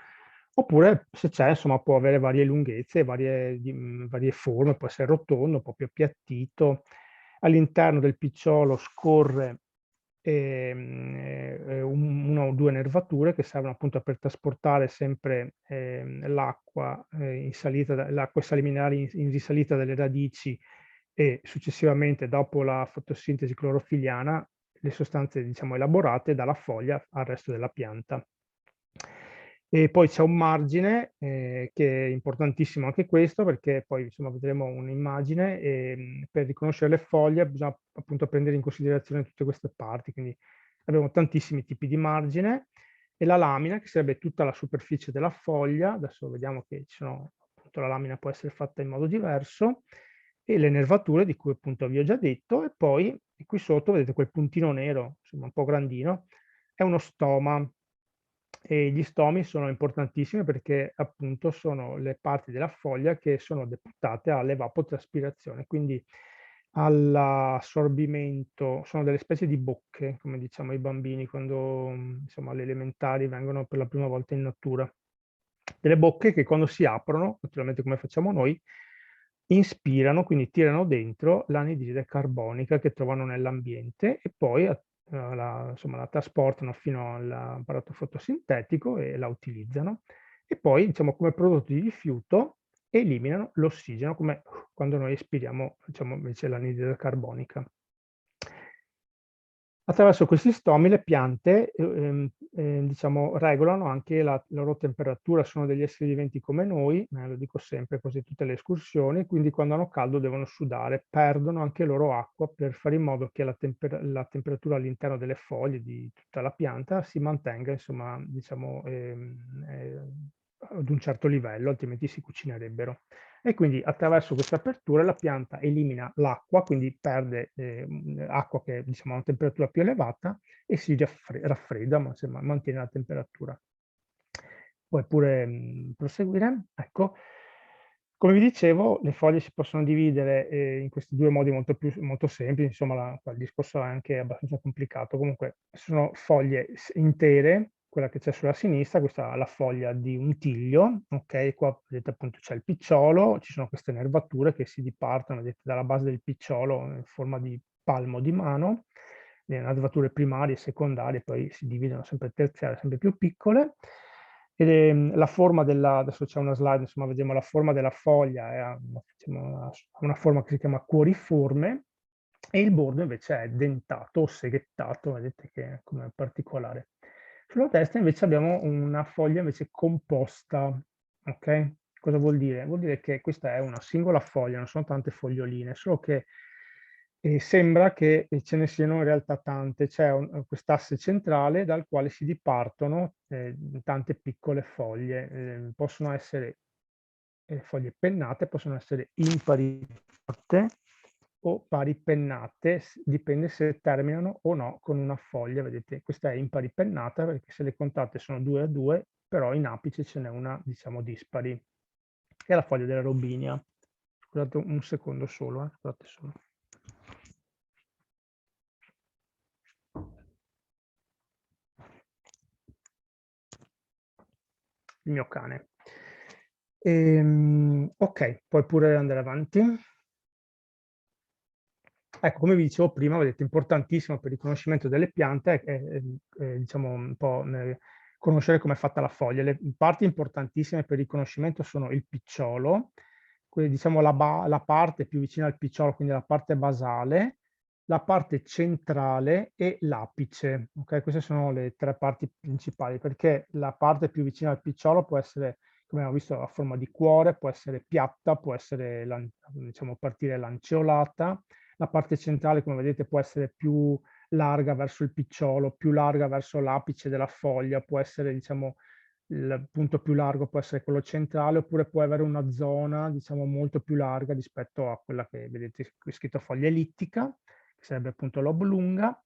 oppure se c'è insomma può avere varie lunghezze, varie forme, può essere rotondo, un po' più appiattito. All'interno del picciolo scorre una o due nervature che servono appunto per trasportare sempre l'acqua in salita, l'acqua saliminare in risalita dalle radici e successivamente dopo la fotosintesi clorofiliana le sostanze diciamo elaborate dalla foglia al resto della pianta. E poi c'è un margine che è importantissimo anche questo perché poi insomma vedremo un'immagine e per riconoscere le foglie bisogna appunto prendere in considerazione tutte queste parti, quindi abbiamo tantissimi tipi di margine e la lamina che sarebbe tutta la superficie della foglia, adesso vediamo che ci sono, appunto la lamina può essere fatta in modo diverso, e le nervature di cui appunto vi ho già detto, e poi qui sotto vedete quel puntino nero, insomma un po' grandino, è uno stoma. E gli stomi sono importantissimi perché appunto sono le parti della foglia che sono deputate all'evapotraspirazione, quindi all'assorbimento, sono delle specie di bocche, come diciamo ai bambini quando insomma alle elementari vengono per la prima volta in natura. Delle bocche che quando si aprono, naturalmente come facciamo noi, inspirano, quindi tirano dentro l'anidride carbonica che trovano nell'ambiente e poi insomma, la trasportano fino all'apparato fotosintetico e la utilizzano. E poi, diciamo, come prodotto di rifiuto, eliminano l'ossigeno, come quando noi espiriamo, diciamo, invece l'anidride carbonica. Attraverso questi stomi le piante diciamo, regolano anche la loro temperatura, sono degli esseri viventi come noi, lo dico sempre così tutte le escursioni, quindi quando hanno caldo devono sudare, perdono anche loro acqua per fare in modo che la temperatura all'interno delle foglie di tutta la pianta si mantenga, insomma, diciamo, ad un certo livello, altrimenti si cucinerebbero. E quindi attraverso queste aperture la pianta elimina l'acqua, quindi perde acqua che diciamo, ha una temperatura più elevata e si raffredda, ma insomma, mantiene la temperatura. Puoi pure proseguire. Ecco. Come vi dicevo, le foglie si possono dividere in questi due modi molto semplici, insomma il discorso è anche abbastanza complicato. Comunque sono foglie intere, quella che c'è sulla sinistra, questa è la foglia di un tiglio, ok? Qua vedete appunto c'è il picciolo, ci sono queste nervature che si dipartono, vedete, dalla base del picciolo in forma di palmo di mano, le nervature primarie e secondarie poi si dividono sempre terziarie, sempre più piccole. La forma adesso c'è una slide, insomma, vediamo la forma della foglia, ha una forma che si chiama cuoriforme, e il bordo invece è dentato o seghettato, vedete che è come particolare. Sulla testa invece abbiamo una foglia invece composta, ok? Cosa vuol dire? Vuol dire che questa è una singola foglia, non sono tante foglioline, solo che sembra che ce ne siano in realtà tante. C'è quest'asse centrale dal quale si dipartono tante piccole foglie. Possono essere le foglie pennate possono essere impari fatte o pari pennate, dipende se terminano o no con una foglia. Vedete, questa è impari pennata perché se le contate sono 2 a 2, però in apice ce n'è una, diciamo, dispari. E la foglia della robinia. Scusate un secondo solo, scusate solo. Il mio cane. Ok, puoi pure andare avanti. Ecco, come vi dicevo prima, vedete, importantissimo per il riconoscimento delle piante è diciamo un po' conoscere come è fatta la foglia. Le parti importantissime per il riconoscimento sono il picciolo, diciamo la parte più vicina al picciolo, quindi la parte basale, la parte centrale e l'apice. Okay? Queste sono le 3 parti principali, perché la parte più vicina al picciolo può essere, come abbiamo visto, a forma di cuore, può essere piatta, può essere, diciamo, partire lanceolata. La parte centrale, come vedete, può essere più larga verso il picciolo, più larga verso l'apice della foglia, può essere, diciamo, il punto più largo può essere quello centrale, oppure può avere una zona, diciamo, molto più larga rispetto a quella che vedete qui scritto foglia ellittica, che sarebbe appunto l'oblunga.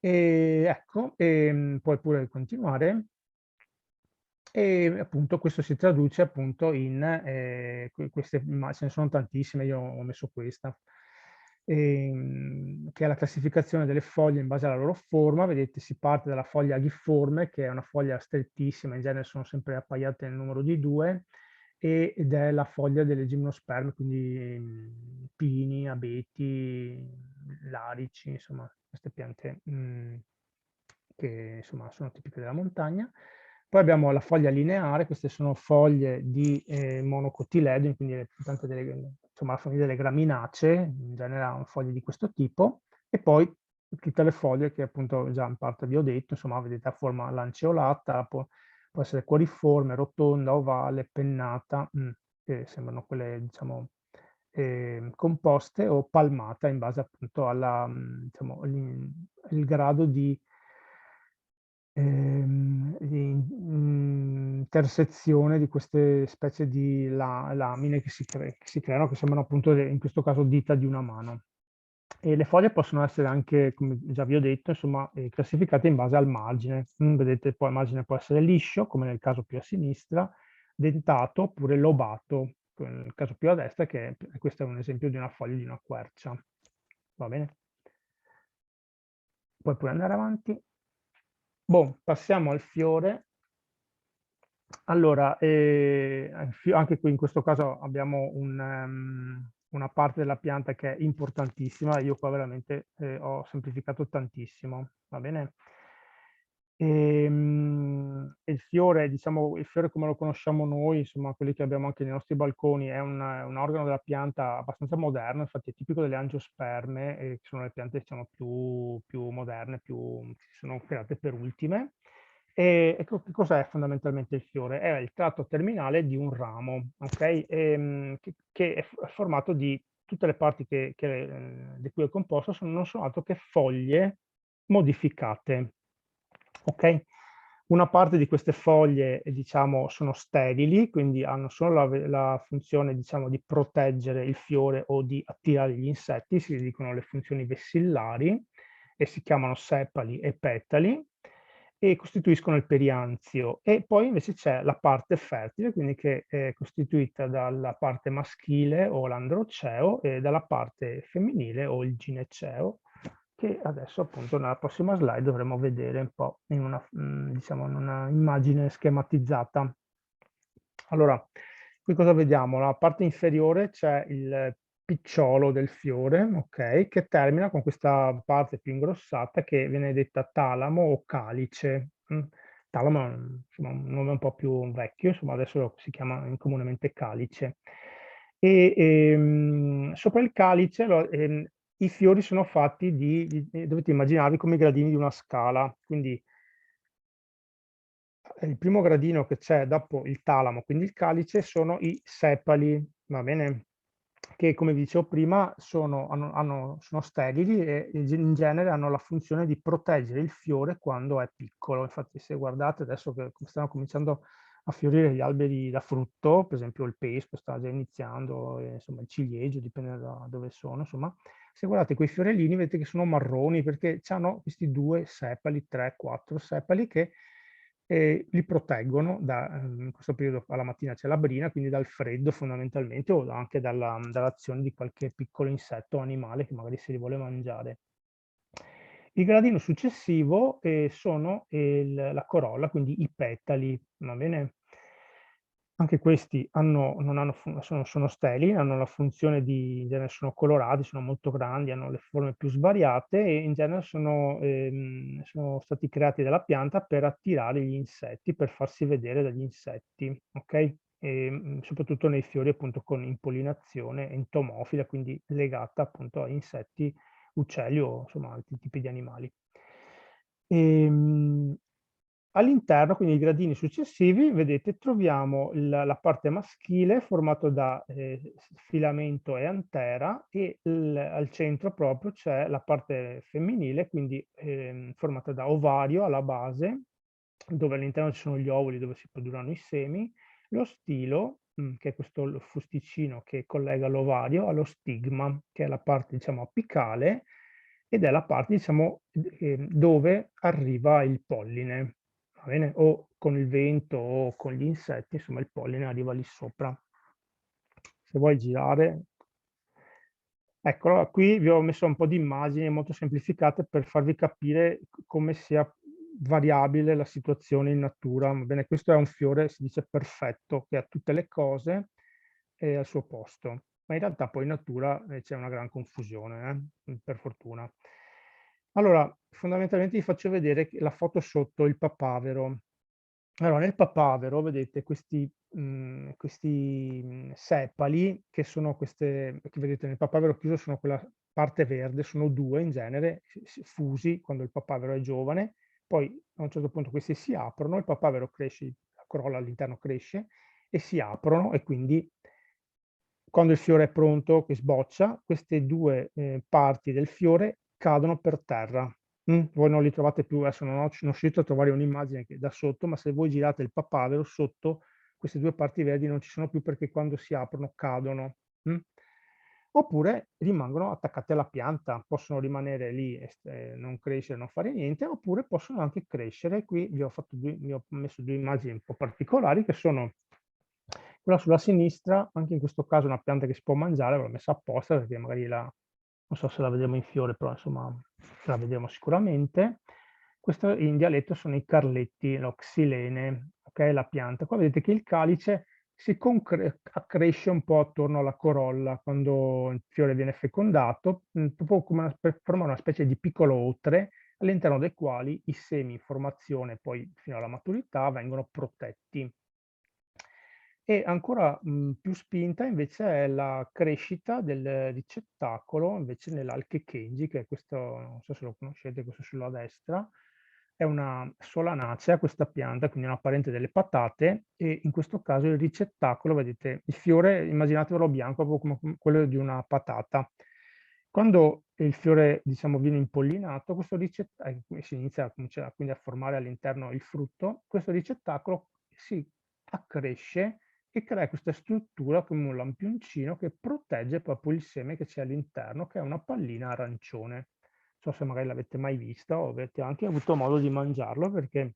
E ecco, puoi pure continuare. E appunto questo si traduce appunto in queste, ma ce ne sono tantissime, io ho messo questa, che è la classificazione delle foglie in base alla loro forma. Vedete, si parte dalla foglia aghiforme, che è una foglia strettissima, in genere sono sempre appaiate nel numero di 2, ed è la foglia delle gimnosperme, quindi pini, abeti, larici, insomma, queste piante che insomma sono tipiche della montagna. Poi abbiamo la foglia lineare, queste sono foglie di monocotiledoni, quindi insomma, la famiglia delle graminacee, in genere hanno foglie di questo tipo, e poi tutte le foglie che appunto già in parte vi ho detto, insomma, vedete a forma lanceolata, può essere cuoriforme, rotonda, ovale, pennata, che sembrano quelle, diciamo, composte, o palmata in base appunto alla, diciamo, il grado di intersezione di queste specie di lamine che si creano, che sembrano appunto in questo caso dita di una mano. E le foglie possono essere anche, come già vi ho detto, insomma, classificate in base al margine. Vedete, poi il margine può essere liscio, come nel caso più a sinistra, dentato oppure lobato, nel caso più a destra, che questo è un esempio di una foglia di una quercia. Va bene? Puoi pure andare avanti. Boh, passiamo al fiore. Allora, anche qui in questo caso abbiamo una parte della pianta che è importantissima. Io qua veramente ho semplificato tantissimo, va bene? Il fiore, diciamo, il fiore come lo conosciamo noi, insomma, quelli che abbiamo anche nei nostri balconi, è un organo della pianta abbastanza moderno, infatti è tipico delle angiosperme, che sono le piante, diciamo, più moderne, si sono create per ultime. E ecco, che cos'è fondamentalmente il fiore? È il tratto terminale di un ramo, ok? Che è formato di tutte le parti di cui è composto, non sono altro che foglie modificate. Ok? Una parte di queste foglie, diciamo, sono sterili, quindi hanno solo la funzione, diciamo, di proteggere il fiore o di attirare gli insetti, si dicono le funzioni vessillari, e si chiamano sepali e petali, e costituiscono il perianzio. E poi invece c'è la parte fertile, quindi che è costituita dalla parte maschile o l'androceo e dalla parte femminile o il gineceo, che adesso appunto nella prossima slide dovremo vedere un po' in una, diciamo, in una immagine schematizzata. Allora, qui cosa vediamo? La parte inferiore c'è il picciolo del fiore, ok, che termina con questa parte più ingrossata che viene detta talamo o calice. Talamo è insomma, un nome un po' più vecchio, insomma adesso si chiama comunemente calice. Sopra il calice i fiori sono fatti dovete immaginarvi come i gradini di una scala, quindi il primo gradino che c'è dopo il talamo, quindi il calice, sono i sepali, va bene? Che come vi dicevo prima sono sterili e in genere hanno la funzione di proteggere il fiore quando è piccolo. Infatti se guardate adesso che stanno cominciando a fiorire gli alberi da frutto, per esempio il pesco sta già iniziando, insomma il ciliegio, dipende da dove sono, insomma. Se guardate quei fiorellini vedete che sono marroni perché hanno questi 2 sepali, 3, 4 sepali che li proteggono in questo periodo alla mattina c'è la brina, quindi dal freddo fondamentalmente o anche dall'azione di qualche piccolo insetto o animale che magari si li vuole mangiare. Il gradino successivo sono la corolla, quindi i petali, va bene? Anche questi sono steli, hanno la funzione in genere sono colorati, sono molto grandi, hanno le forme più svariate e in genere sono stati creati dalla pianta per attirare gli insetti, per farsi vedere dagli insetti, ok? Soprattutto nei fiori appunto con impollinazione entomofila, quindi legata appunto a insetti, uccelli o insomma altri tipi di animali. All'interno, quindi i gradini successivi, vedete, troviamo la parte maschile formato da filamento e antera e al centro proprio c'è la parte femminile, quindi formata da ovario alla base, dove all'interno ci sono gli ovuli dove si produrranno i semi, lo stilo, che è questo fusticino che collega l'ovario allo stigma, che è la parte, diciamo, apicale, ed è la parte, diciamo, dove arriva il polline, va bene? O con il vento o con gli insetti, insomma, il polline arriva lì sopra. Se vuoi girare. Ecco, qui vi ho messo un po' di immagini molto semplificate per farvi capire come sia variabile la situazione in natura. Va bene, questo è un fiore, si dice perfetto, che ha tutte le cose al suo posto, ma in realtà poi in natura c'è una gran confusione, per fortuna. Allora, fondamentalmente vi faccio vedere la foto sotto il papavero. Allora, nel papavero vedete questi sepali che sono che vedete nel papavero chiuso sono quella parte verde, sono 2 in genere, fusi quando il papavero è giovane, poi a un certo punto questi si aprono, il papavero cresce, la corolla all'interno cresce e si aprono e quindi quando il fiore è pronto, che sboccia, queste 2 parti del fiore cadono per terra. Voi non li trovate più, adesso non riuscito a trovare un'immagine da sotto, ma se voi girate il papavero sotto, queste 2 parti verdi non ci sono più perché quando si aprono cadono. Oppure rimangono attaccate alla pianta, possono rimanere lì, non crescere, non fare niente, oppure possono anche crescere. Qui vi ho messo 2 immagini un po' particolari che sono quella sulla sinistra, anche in questo caso è una pianta che si può mangiare, l'ho messa apposta perché magari non so se la vedremo in fiore, però insomma la vedremo sicuramente. Questo in dialetto sono i carletti, lo xilene, ok? La pianta. Qua vedete che il calice si accresce un po' attorno alla corolla quando il fiore viene fecondato, proprio come per formare una specie di piccolo otre all'interno dei quali i semi in formazione poi fino alla maturità vengono protetti. E ancora più spinta invece è la crescita del ricettacolo invece nell'Alche Kenji, che è questo, non so se lo conoscete, questo sulla destra, è una solanacea questa pianta, quindi una parente delle patate, e in questo caso il ricettacolo, vedete, il fiore, immaginatevelo bianco, proprio come quello di una patata. Quando il fiore, diciamo, viene impollinato, questo ricettacolo, si inizia quindi a formare all'interno il frutto, questo ricettacolo si accresce e crea questa struttura come un lampioncino che protegge proprio il seme che c'è all'interno, che è una pallina arancione. Non so se magari l'avete mai vista o avete anche avuto modo di mangiarlo, perché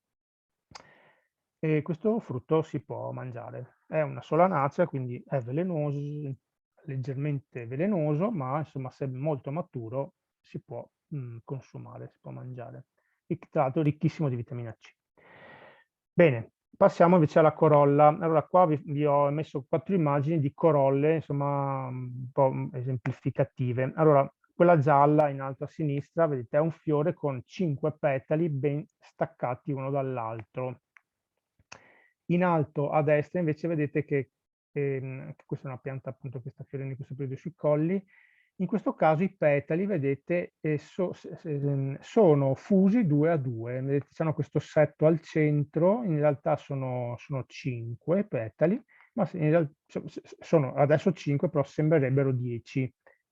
questo frutto si può mangiare. È una solanacea, quindi è velenoso, leggermente velenoso, ma insomma se è molto maturo si può consumare, si può mangiare. E tra l'altro ricchissimo di vitamina C. Bene, passiamo invece alla corolla. Allora, qua vi ho messo 4 immagini di corolle, insomma, un po' esemplificative. Allora, quella gialla in alto a sinistra, vedete, è un fiore con 5 petali ben staccati uno dall'altro. In alto a destra invece vedete che questa è una pianta appunto che sta fiorendo in questo periodo sui colli. In questo caso i petali, vedete, sono fusi 2 a 2. Vedete, hanno questo setto al centro, in realtà sono 5 petali, ma in realtà sono adesso 5, però sembrerebbero 10.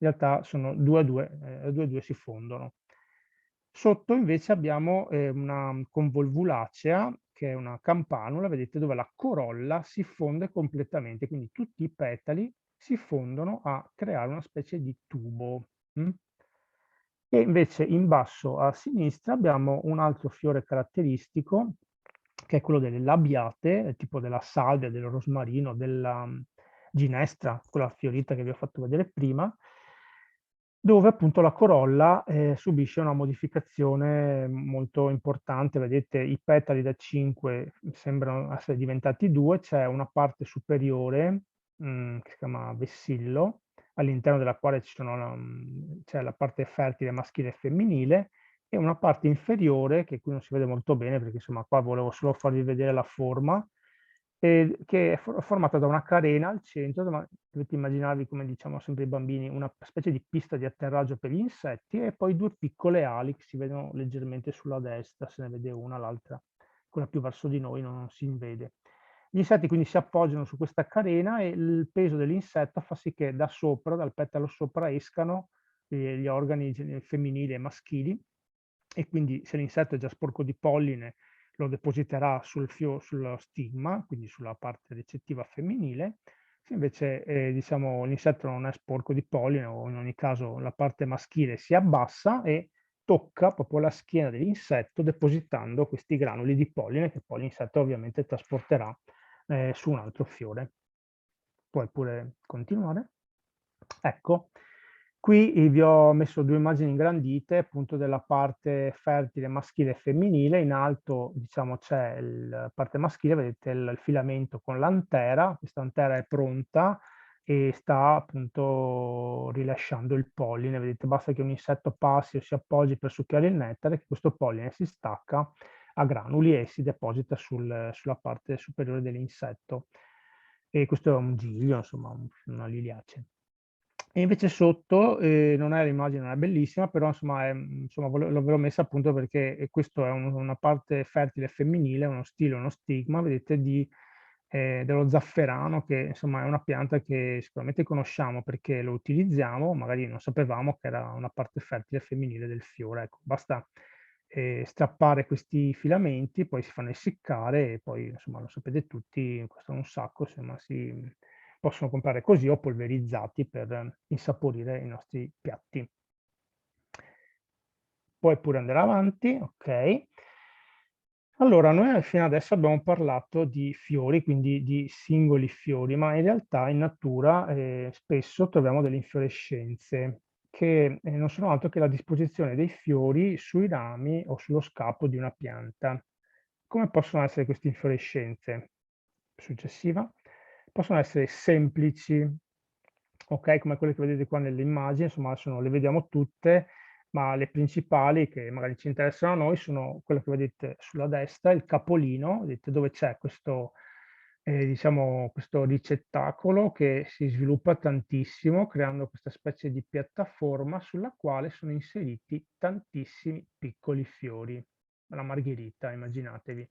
In realtà sono 2 a 2, 2 a 2 si fondono. Sotto invece abbiamo una convolvulacea, che è una campanula, vedete, dove la corolla si fonde completamente, quindi tutti i petali si fondono a creare una specie di tubo. E invece in basso a sinistra abbiamo un altro fiore caratteristico, che è quello delle labiate, tipo della salvia, del rosmarino, della ginestra, quella fiorita che vi ho fatto vedere prima, dove appunto la corolla subisce una modificazione molto importante. Vedete, i petali da 5 sembrano essere diventati 2, c'è una parte superiore che si chiama vessillo, all'interno della quale c'è la parte fertile maschile e femminile, e una parte inferiore, che qui non si vede molto bene, perché insomma qua volevo solo farvi vedere la forma, che è formata da una carena al centro, ma dovete immaginarvi, come diciamo sempre i bambini, una specie di pista di atterraggio per gli insetti, e poi 2 piccole ali che si vedono leggermente sulla destra, se ne vede una, l'altra, quella più verso di noi, non si vede. Gli insetti quindi si appoggiano su questa carena e il peso dell'insetto fa sì che da sopra, dal petalo sopra, escano gli organi femminili e maschili, e quindi se l'insetto è già sporco di polline lo depositerà sullo stigma, quindi sulla parte ricettiva femminile. Se invece diciamo, l'insetto non è sporco di polline, o in ogni caso la parte maschile si abbassa e tocca proprio la schiena dell'insetto, depositando questi granuli di polline che poi l'insetto ovviamente trasporterà su un altro fiore. Puoi pure continuare. Ecco, qui vi ho messo 2 immagini ingrandite, appunto, della parte fertile maschile e femminile. In alto, diciamo, c'è la parte maschile, vedete il filamento con l'antera. Questa antera è pronta e sta appunto rilasciando il polline. Vedete, basta che un insetto passi o si appoggi per succhiare il nettare, che questo polline si stacca a granuli e si deposita sulla parte superiore dell'insetto. E questo è un giglio, insomma, una liliace. E invece sotto, non è l'immagine, non è bellissima, però insomma, l'avevo messa appunto perché questo è una parte fertile femminile, uno stile, uno stigma, vedete, dello zafferano, che insomma è una pianta che sicuramente conosciamo perché lo utilizziamo, magari non sapevamo che era una parte fertile femminile del fiore. Ecco, basta strappare questi filamenti, poi si fanno essiccare e poi, insomma, lo sapete tutti, costano un sacco, insomma, si possono comprare così o polverizzati per insaporire i nostri piatti. Puoi pure andare avanti, ok. Allora, noi fino adesso abbiamo parlato di fiori, quindi di singoli fiori, ma in realtà in natura spesso troviamo delle infiorescenze che non sono altro che la disposizione dei fiori sui rami o sullo scapolo di una pianta. Come possono essere queste infiorescenze? Successiva. Possono essere semplici, ok, come quelle che vedete qua nelle immagini, insomma adesso non le vediamo tutte, ma le principali che magari ci interessano a noi sono quelle che vedete sulla destra, il capolino, vedete dove c'è questo, diciamo, questo ricettacolo che si sviluppa tantissimo, creando questa specie di piattaforma sulla quale sono inseriti tantissimi piccoli fiori, la margherita, immaginatevi.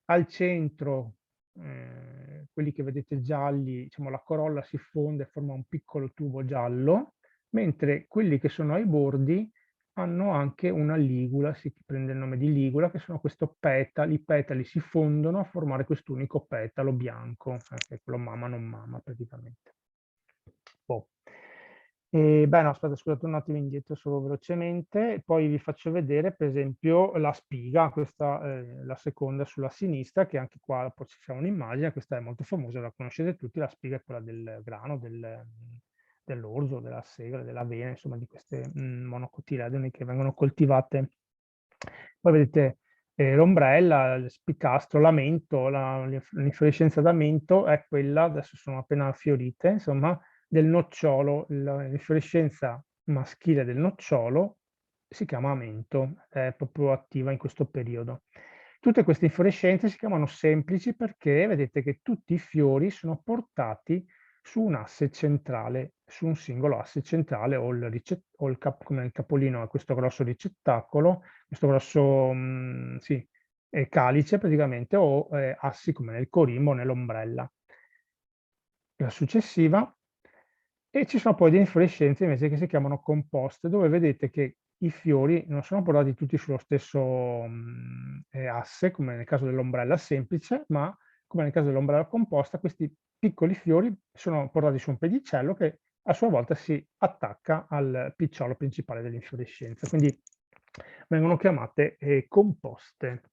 Al centro, quelli che vedete gialli, diciamo, la corolla si fonde e forma un piccolo tubo giallo, mentre quelli che sono ai bordi hanno anche una ligula, si prende il nome di ligula, che sono questo petali, i petali si fondono a formare quest'unico petalo bianco, che è quello mamma non mamma praticamente. Oh. Beh, no, aspetta, scusate un attimo indietro solo velocemente, poi vi faccio vedere per esempio la spiga, questa è la seconda sulla sinistra, che anche qua poi ci sarà un'immagine, questa è molto famosa, la conoscete tutti, la spiga è quella del grano, dell'orzo, della segale, dell'avena, insomma di queste monocotiledoni che vengono coltivate. Poi vedete l'ombrella, il spicastro, l'amento, l'infiorescenza d'amento è quella, adesso sono appena fiorite, insomma, del nocciolo, l'infiorescenza maschile del nocciolo si chiama amento, è proprio attiva in questo periodo. Tutte queste infiorescenze si chiamano semplici perché vedete che tutti i fiori sono portati su un asse centrale, su un singolo asse centrale come il capolino è questo grosso ricettacolo, questo grosso sì, calice praticamente, o assi come nel corimbo o nell'ombrella. La successiva, e ci sono poi delle infiorescenze invece che si chiamano composte, dove vedete che i fiori non sono portati tutti sullo stesso asse, come nel caso dell'ombrella semplice, ma come nel caso dell'ombrella composta, questi piccoli fiori sono portati su un pedicello che a sua volta si attacca al picciolo principale dell'infiorescenza. Quindi vengono chiamate composte.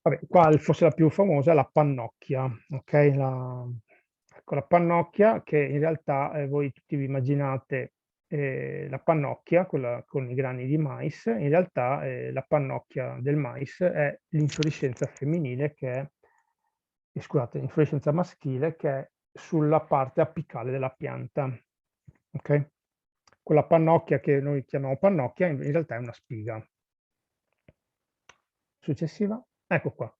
Vabbè, qua forse la più famosa è la pannocchia, ok? Ecco, la pannocchia che in realtà voi tutti vi immaginate la pannocchia, quella con i grani di mais, in realtà la pannocchia del mais è l'infiorescenza femminile che è, scusate, l'infiorescenza maschile che è sulla parte apicale della pianta, ok? Quella pannocchia che noi chiamiamo pannocchia in realtà è una spiga. Successiva, ecco qua.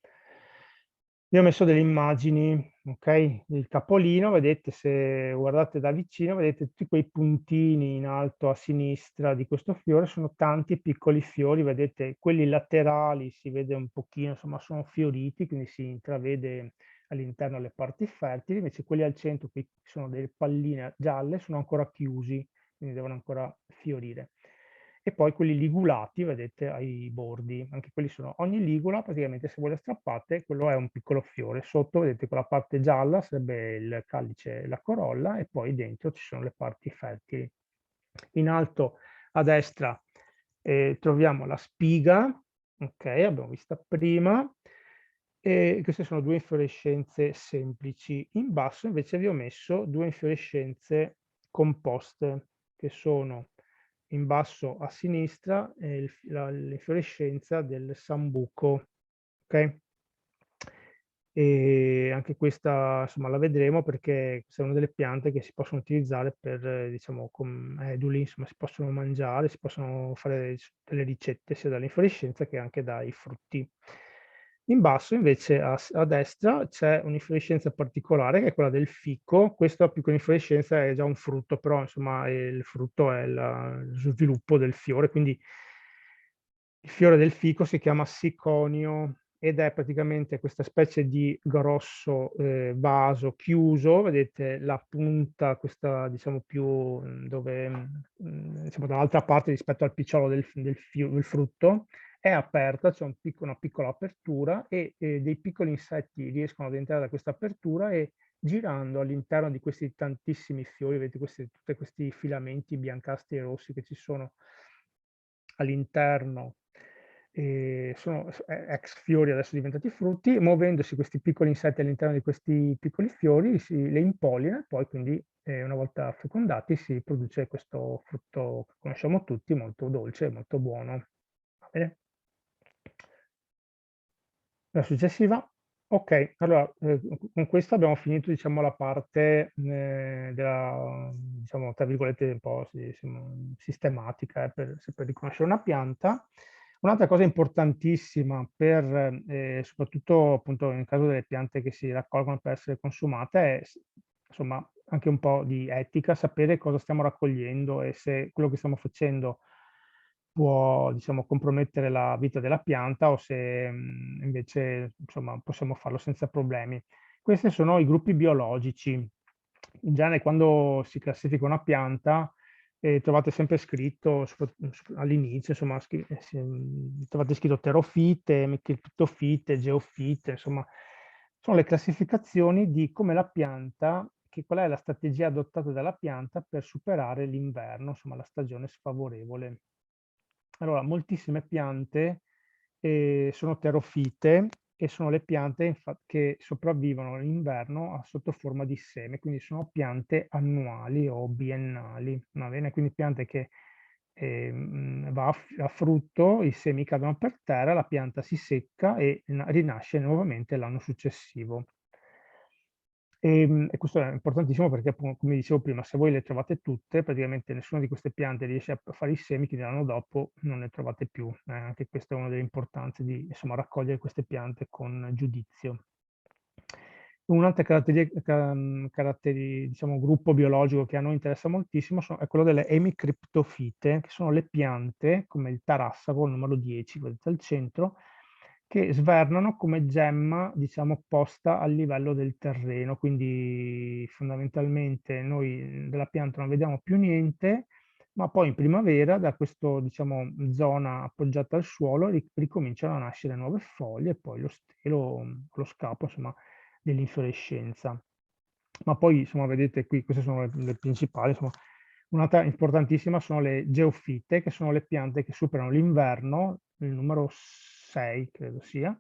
Io ho messo delle immagini, ok? Il capolino, vedete, se guardate da vicino, vedete tutti quei puntini in alto a sinistra di questo fiore, sono tanti piccoli fiori, vedete, quelli laterali si vede un pochino, insomma, sono fioriti, quindi si intravede all'interno le parti fertili, invece quelli al centro, qui sono delle palline gialle, sono ancora chiusi, quindi devono ancora fiorire. E poi quelli ligulati, vedete, ai bordi, anche quelli sono, ogni ligula praticamente se voi le strappate, quello è un piccolo fiore, sotto vedete quella parte gialla sarebbe il calice e la corolla e poi dentro ci sono le parti fertili. In alto a destra troviamo la spiga, ok, abbiamo vista prima, e queste sono due infiorescenze semplici. In basso invece vi ho messo due infiorescenze composte, che sono in basso a sinistra l'infiorescenza del sambuco, ok? E anche questa insomma la vedremo perché è una delle piante che si possono utilizzare per diciamo come eduli, insomma si possono mangiare, si possono fare delle ricette sia dall'infiorescenza che anche dai frutti. In basso invece a destra c'è un'infiorescenza particolare che è quella del fico. Questa più che un'infiorescenza è già un frutto, però insomma il frutto è lo sviluppo del fiore, quindi il fiore del fico si chiama siconio ed è praticamente questa specie di grosso vaso chiuso, vedete la punta, questa diciamo più dove diciamo dall'altra parte rispetto al picciolo del frutto, è aperta, c'è una piccola apertura e dei piccoli insetti riescono ad entrare da questa apertura e girando all'interno di questi tantissimi fiori, vedete tutti questi filamenti biancastri e rossi che ci sono all'interno, sono ex fiori adesso diventati frutti, muovendosi questi piccoli insetti all'interno di questi piccoli fiori, le impollina e poi quindi una volta fecondati si produce questo frutto che conosciamo tutti, molto dolce e molto buono. Va bene? La successiva. Ok, allora con questo abbiamo finito diciamo, la parte della, diciamo, tra virgolette, un po' sistematica per riconoscere una pianta. Un'altra cosa importantissima per, soprattutto appunto nel caso delle piante che si raccolgono per essere consumate, è insomma anche un po' di etica, sapere cosa stiamo raccogliendo e se quello che stiamo facendo può, diciamo, compromettere la vita della pianta o se invece, insomma, possiamo farlo senza problemi. Questi sono i gruppi biologici. In genere quando si classifica una pianta trovate sempre scritto all'inizio, insomma, trovate scritto terofite, metriptofite, geofite, insomma, sono le classificazioni di come la pianta, qual è la strategia adottata dalla pianta per superare l'inverno, insomma, la stagione sfavorevole. Allora, moltissime piante sono terofite e sono le piante che sopravvivono l'inverno sotto forma di seme, quindi sono piante annuali o biennali, va bene? Quindi piante che va a frutto, i semi cadono per terra, la pianta si secca e rinasce nuovamente l'anno successivo. E questo è importantissimo perché, appunto, come dicevo prima, se voi le trovate tutte, praticamente nessuna di queste piante riesce a fare i semi, quindi l'anno dopo non ne trovate più. Anche questa è una delle importanze di, insomma, raccogliere queste piante con giudizio. Un'altra diciamo, gruppo biologico che a noi interessa moltissimo è quello delle emicriptofite, che sono le piante, come il tarassago, il numero 10, vedete al centro, che svernano come gemma, diciamo, posta al livello del terreno. Quindi fondamentalmente noi della pianta non vediamo più niente, ma poi in primavera da questa diciamo, zona appoggiata al suolo ricominciano a nascere nuove foglie e poi lo stelo, lo scapo insomma, dell'infiorescenza. Ma poi insomma, vedete qui, queste sono le principali. Insomma. Un'altra importantissima sono le geofitte, che sono le piante che superano l'inverno, il numero 6 credo sia,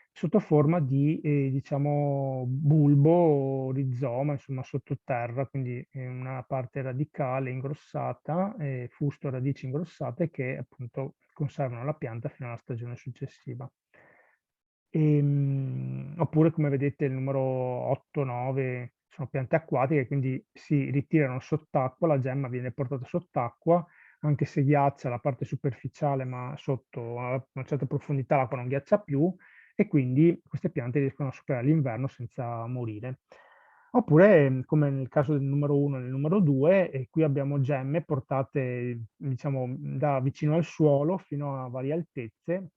sotto forma di diciamo, bulbo o rizoma, insomma sottoterra, quindi una parte radicale ingrossata, fusto, radici ingrossate che appunto conservano la pianta fino alla stagione successiva. Oppure come vedete il numero 8, 9 sono piante acquatiche, quindi si ritirano sott'acqua, la gemma viene portata sott'acqua, anche se ghiaccia la parte superficiale, ma sotto a una certa profondità l'acqua non ghiaccia più, e quindi queste piante riescono a superare l'inverno senza morire. Oppure, come nel caso del numero 1 e del numero 2, qui abbiamo gemme portate, diciamo, da vicino al suolo fino a varie altezze,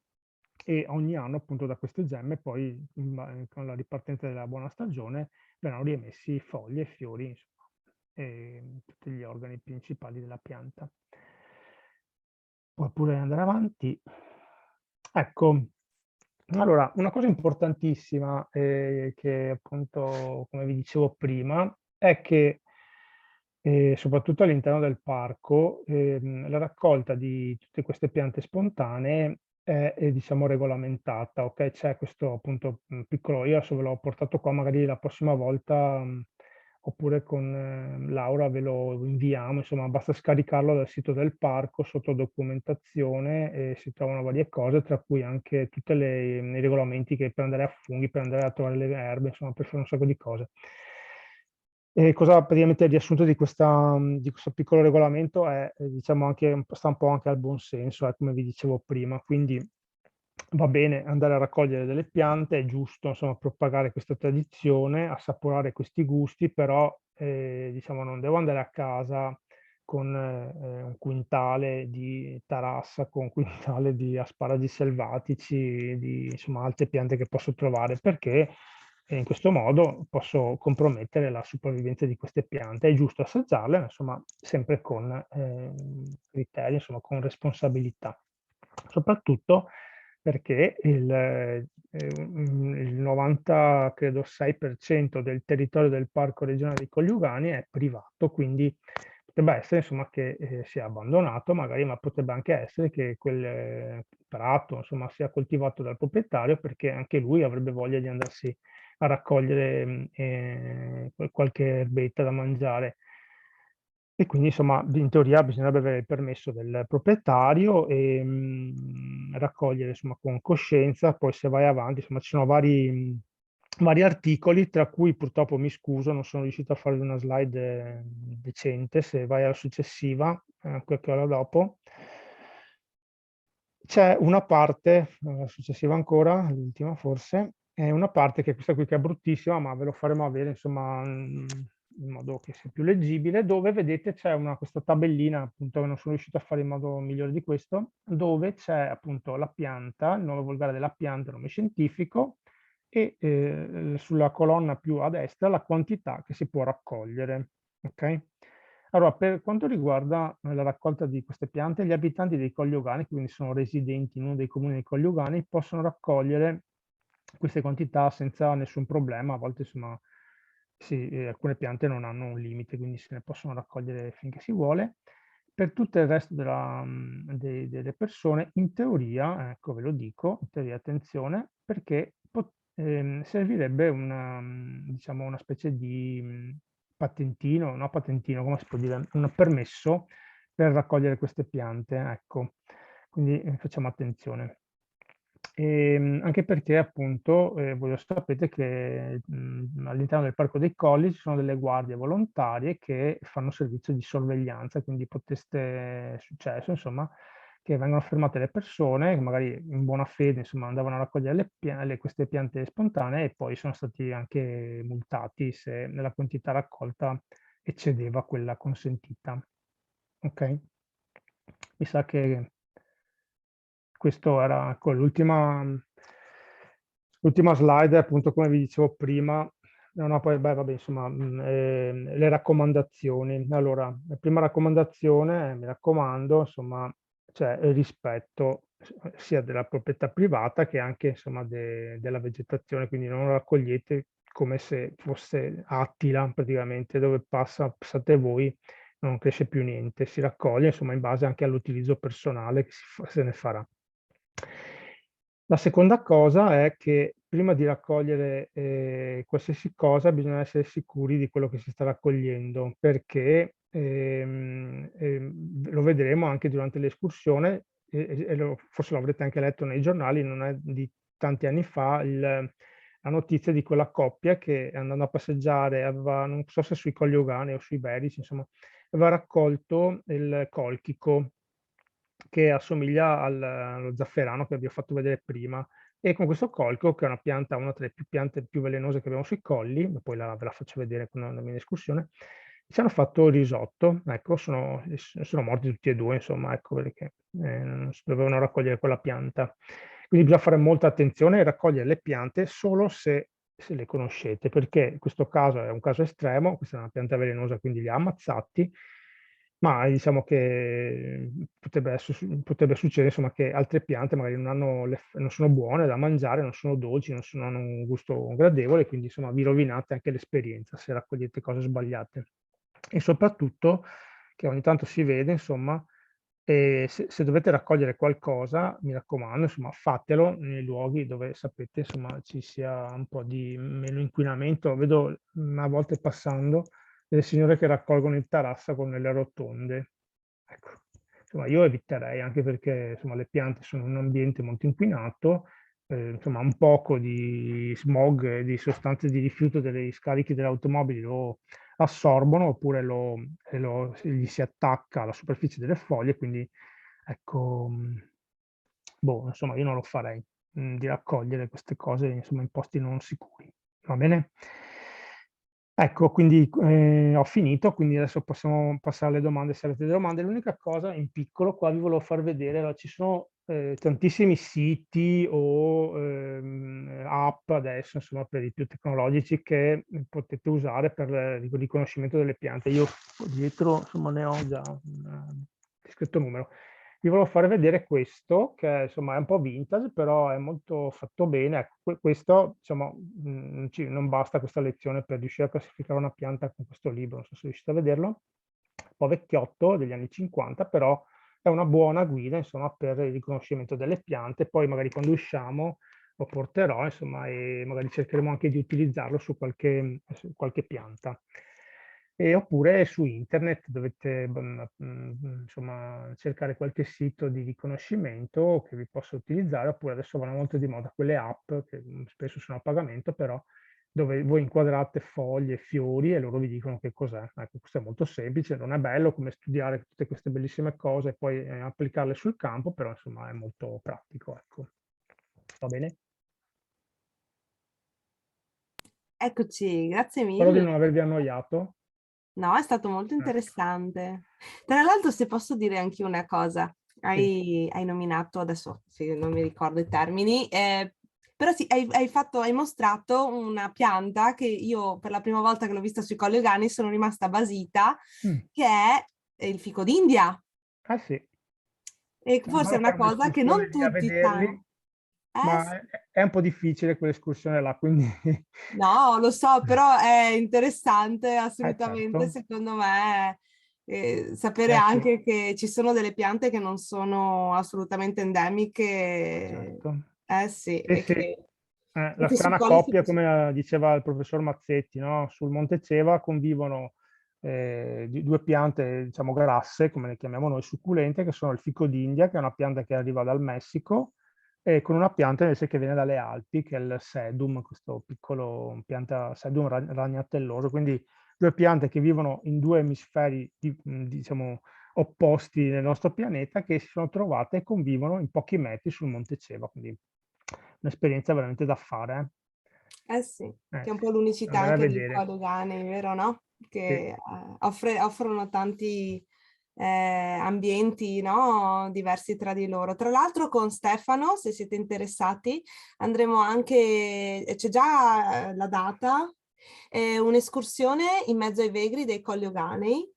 e ogni anno appunto da queste gemme poi con la ripartenza della buona stagione verranno riemessi foglie e fiori, insomma, e tutti gli organi principali della pianta. Puoi pure andare avanti. Ecco, allora, una cosa importantissima che appunto, come vi dicevo prima, è che soprattutto all'interno del parco la raccolta di tutte queste piante spontanee è, diciamo, regolamentata, ok? C'è questo appunto piccolo, io adesso ve l'ho portato qua, magari la prossima volta oppure con Laura ve lo inviamo, insomma basta scaricarlo dal sito del parco sotto documentazione e si trovano varie cose, tra cui anche tutti i regolamenti che per andare a funghi, per andare a trovare le erbe, insomma per fare un sacco di cose. E cosa praticamente il riassunto di questo piccolo regolamento è, diciamo, anche, sta un po' anche al buon senso, come vi dicevo prima, quindi va bene andare a raccogliere delle piante, è giusto insomma propagare questa tradizione, assaporare questi gusti, però diciamo non devo andare a casa con un quintale di tarassa, con un quintale di asparagi selvatici, di insomma altre piante che posso trovare, perché in questo modo posso compromettere la sopravvivenza di queste piante. È giusto assaggiarle, insomma, sempre con criteri, insomma, con responsabilità. Soprattutto perché il 90, credo, 6% del territorio del Parco regionale dei Colli Ugani è privato, quindi potrebbe essere insomma, che sia abbandonato magari, ma potrebbe anche essere che quel prato insomma, sia coltivato dal proprietario perché anche lui avrebbe voglia di andarsi a raccogliere qualche erbetta da mangiare. E quindi insomma in teoria bisognerebbe avere il permesso del proprietario e raccogliere insomma con coscienza, poi se vai avanti insomma ci sono vari articoli, tra cui purtroppo mi scuso, non sono riuscito a farvi una slide decente, se vai alla successiva, qualche ora dopo, c'è una parte, successiva ancora, l'ultima forse, è una parte che è questa qui che è bruttissima, ma ve lo faremo avere insomma in modo che sia più leggibile, dove vedete c'è questa tabellina, appunto, che non sono riuscito a fare in modo migliore di questo, dove c'è appunto la pianta, il nome volgare della pianta, il nome scientifico, e sulla colonna più a destra la quantità che si può raccogliere. Ok? Allora, per quanto riguarda la raccolta di queste piante, gli abitanti dei Colli Ugani, che quindi sono residenti in uno dei comuni dei Colli Ugani, possono raccogliere queste quantità senza nessun problema. A volte, insomma, sì, alcune piante non hanno un limite, quindi se ne possono raccogliere finché si vuole. Per tutto il resto delle persone, in teoria, ecco ve lo dico, in teoria attenzione, perché servirebbe diciamo una specie di patentino, no patentino, come si può dire, un permesso per raccogliere queste piante, ecco. Quindi facciamo attenzione. Anche perché appunto voi lo sapete che all'interno del Parco dei Colli ci sono delle guardie volontarie che fanno servizio di sorveglianza, quindi poteste, è successo insomma, che vengono fermate le persone che magari in buona fede insomma andavano a raccogliere queste piante spontanee e poi sono stati anche multati se nella quantità raccolta eccedeva quella consentita. Ok? Mi sa che questo era l'ultima slide, appunto come vi dicevo prima, no, poi, beh, vabbè, insomma, le raccomandazioni. Allora, la prima raccomandazione, mi raccomando, insomma, cioè il rispetto sia della proprietà privata che anche, insomma, della vegetazione, quindi non raccogliete come se fosse Attila, praticamente, dove passate voi, non cresce più niente. Si raccoglie, insomma, in base anche all'utilizzo personale che se ne farà. La seconda cosa è che prima di raccogliere qualsiasi cosa bisogna essere sicuri di quello che si sta raccogliendo, perché lo vedremo anche durante l'escursione, forse lo avrete anche letto nei giornali, non è di tanti anni fa, la notizia di quella coppia che andando a passeggiare, non so se sui Colli Euganei o sui Berici, insomma, aveva raccolto il colchico, che assomiglia allo zafferano che vi ho fatto vedere prima, e con questo colchico, che è una pianta, una tra le piante più velenose che abbiamo sui colli, poi ve la faccio vedere con una mia escursione, ci hanno fatto il risotto. Ecco, sono morti tutti e due, insomma, ecco, perché non si dovevano raccogliere quella pianta. Quindi bisogna fare molta attenzione e raccogliere le piante solo se le conoscete, perché in questo caso è un caso estremo, questa è una pianta velenosa, quindi li ha ammazzati, ma diciamo che potrebbe succedere, insomma, che altre piante magari non sono buone da mangiare, non sono dolci, non hanno un gusto gradevole, quindi insomma vi rovinate anche l'esperienza se raccogliete cose sbagliate. E soprattutto, che ogni tanto si vede, insomma, se dovete raccogliere qualcosa, mi raccomando, insomma, fatelo nei luoghi dove sapete, insomma, ci sia un po' di meno inquinamento. Vedo a volte passando delle signore che raccolgono in terrazza con le rotonde. Ecco, insomma, io eviterei, anche perché, insomma, le piante sono in un ambiente molto inquinato, insomma, un poco di smog e di sostanze di rifiuto delle scarichi delle automobili lo assorbono, oppure gli si attacca alla superficie delle foglie, quindi ecco, boh, insomma, io non lo farei, di raccogliere queste cose, insomma, in posti non sicuri. Va bene? Ecco, quindi ho finito, quindi adesso possiamo passare alle domande, se avete delle domande. L'unica cosa in piccolo, qua vi volevo far vedere, allora, ci sono tantissimi siti o app adesso, insomma, per i più tecnologici, che potete usare per il riconoscimento delle piante. Io dietro, insomma, ne ho già un discreto numero. Vi volevo fare vedere questo, che insomma è un po' vintage, però è molto fatto bene. Ecco, questo, insomma, non basta questa lezione per riuscire a classificare una pianta con questo libro, non so se riuscite a vederlo, un po' vecchiotto, degli anni 50, però è una buona guida, insomma, per il riconoscimento delle piante. Poi magari quando usciamo lo porterò, insomma, e magari cercheremo anche di utilizzarlo su qualche pianta. Oppure su internet dovete, insomma, cercare qualche sito di riconoscimento che vi possa utilizzare, oppure adesso vanno molto di moda quelle app che spesso sono a pagamento, però dove voi inquadrate foglie, fiori e loro vi dicono che cos'è. Ecco, questo è molto semplice, non è bello come studiare tutte queste bellissime cose e poi applicarle sul campo, però insomma è molto pratico, ecco. Va bene? Eccoci, grazie Spero di mille. non avervi annoiato. No, è stato molto Ecco, interessante. Tra l'altro, se posso dire anche una cosa, sì. hai nominato, adesso sì, non mi ricordo i termini, però sì, hai mostrato una pianta che io per la prima volta che l'ho vista sui Colli Euganei sono rimasta basita, Mm. che è il fico d'India. Ah sì, E forse è andrò a una fare cosa che un'escursione non lì a tutti vederli, sanno. Eh ma è un po' difficile quell'escursione là, quindi No, lo so, però è interessante assolutamente, certo, secondo me, sapere sì, anche che ci sono delle piante che non sono assolutamente endemiche. certo. Sì, Sì, e sì. e La che sui strana colli si coppia, possono... come diceva il professor Mazzetti, no? Sul Monte Ceva convivono due piante, diciamo, grasse, come le chiamiamo noi, succulente, che sono il fico d'India, che è una pianta che arriva dal Messico, e con una pianta invece che viene dalle Alpi, che è il sedum, questo piccolo pianta sedum ragnatelloso. Quindi due piante che vivono in due emisferi, diciamo, opposti nel nostro pianeta, che si sono trovate e convivono in pochi metri sul Monte Ceva. Quindi un'esperienza veramente da fare. Eh sì, che è un Sì, po' l'unicità andare a anche dei vedere. Colli Euganei, vero, no? Sì, Che offrono tanti ambienti, no? Diversi tra di loro. Tra l'altro con Stefano, se siete interessati, andremo anche, c'è già la data È un'escursione in mezzo ai Vegri dei Colli Euganei,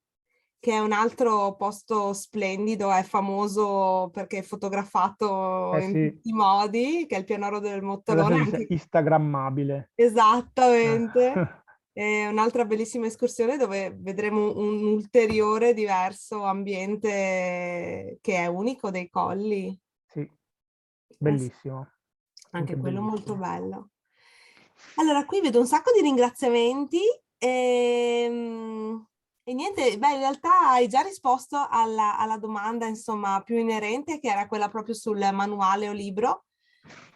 che è un altro posto splendido, è famoso perché è fotografato Eh in sì, tutti i modi, che è il pianoro del adesso Mottolone. si dice Anche... instagrammabile. Esattamente. Eh, È un'altra bellissima escursione dove vedremo un ulteriore diverso ambiente che è unico dei colli. sì, Sì, bellissimo, anche veramente quello molto bellissimo. bello. Allora, qui vedo un sacco di ringraziamenti e niente, beh, in realtà hai già risposto alla domanda, insomma, più inerente, che era quella proprio sul manuale o libro.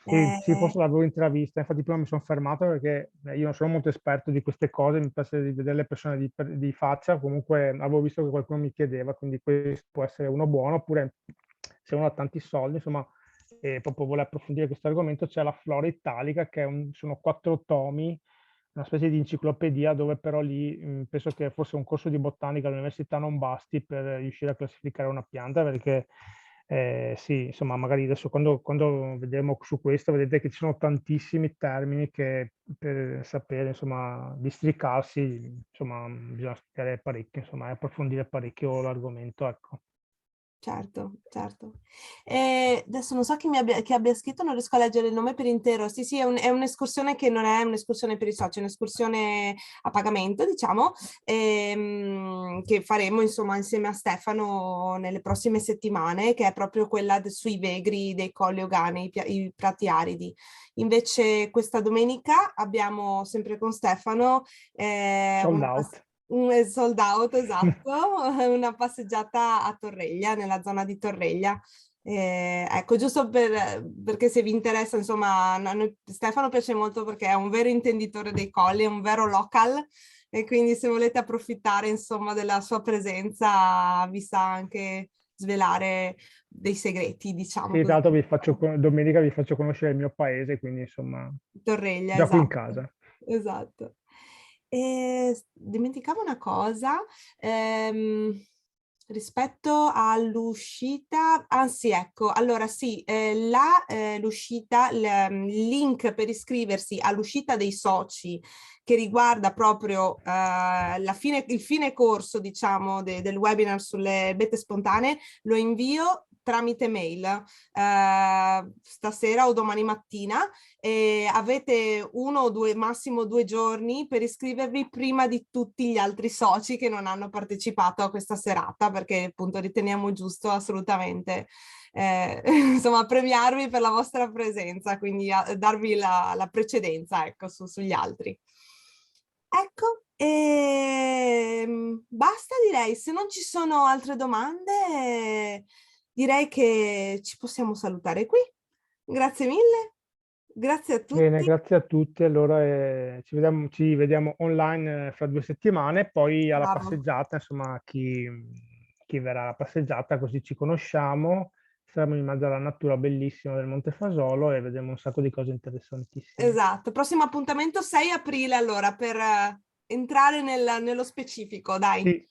Sì, sì, Eh, forse l'avevo intravista, infatti prima mi sono fermato perché io non sono molto esperto di queste cose, mi piace di vedere le persone di faccia, comunque avevo visto che qualcuno mi chiedeva, quindi questo può essere uno buono, oppure se uno ha tanti soldi, insomma, e proprio vuole approfondire questo argomento, c'è la Flora Italica, che sono 4 tomi, una specie di enciclopedia dove però lì penso che forse un corso di botanica all'università non basti per riuscire a classificare una pianta, perché sì, insomma, magari adesso quando vedremo su questo, vedete che ci sono tantissimi termini che per sapere, insomma, districarsi, insomma, bisogna studiare parecchio, insomma, e approfondire parecchio l'argomento, ecco. certo, certo. Adesso non so chi abbia scritto, non riesco a leggere il nome per intero. Sì, sì, è un'escursione che non è un'escursione per i soci, è un'escursione a pagamento, diciamo, che faremo insomma insieme a Stefano nelle prossime settimane, che è proprio quella sui Vegri dei Colli Euganei, i prati aridi. Invece questa domenica abbiamo sempre con Stefano Sold out. un sold out, esatto, una passeggiata a Torreglia, nella zona di Torreglia. Ecco, giusto perché se vi interessa, insomma, a noi, Stefano piace molto perché è un vero intenditore dei colli, è un vero local, e quindi se volete approfittare, insomma, della sua presenza, vi sa anche svelare dei segreti, diciamo Sì, tra così. l'altro domenica vi faccio conoscere il mio paese, quindi insomma, Torreglia, già qui in esatto, casa. esatto. E dimenticavo una cosa, ehm, rispetto all'uscita, ah sì, ecco, allora sì, l'uscita, il link per iscriversi all'uscita dei soci che riguarda proprio il fine corso, diciamo, del webinar sulle bete spontanee, lo invio tramite mail stasera o domani mattina e avete 1 o 2, massimo 2 giorni per iscrivervi prima di tutti gli altri soci che non hanno partecipato a questa serata, perché appunto riteniamo giusto assolutamente insomma premiarvi per la vostra presenza, quindi darvi la precedenza, ecco, sugli altri. Ecco, basta direi, se non ci sono altre domande, direi che ci possiamo salutare qui. Grazie mille, grazie a Bene, tutti. grazie a tutti. Allora ci vediamo online fra 2 settimane, poi alla Bravo. passeggiata, insomma, chi verrà alla passeggiata, così ci conosciamo, saremo in mezzo alla natura bellissima del Monte Fasolo e vedremo un sacco di cose interessantissime. Esatto, prossimo appuntamento 6 aprile allora per entrare nello specifico, dai. Sì,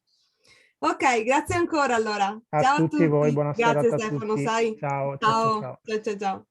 Ok, grazie ancora allora. a Ciao a tutti voi, tutti. buona Grazie serata a Stefano, tutti. sai. Ciao, ciao, ciao, Ciao, ciao. ciao, ciao, ciao.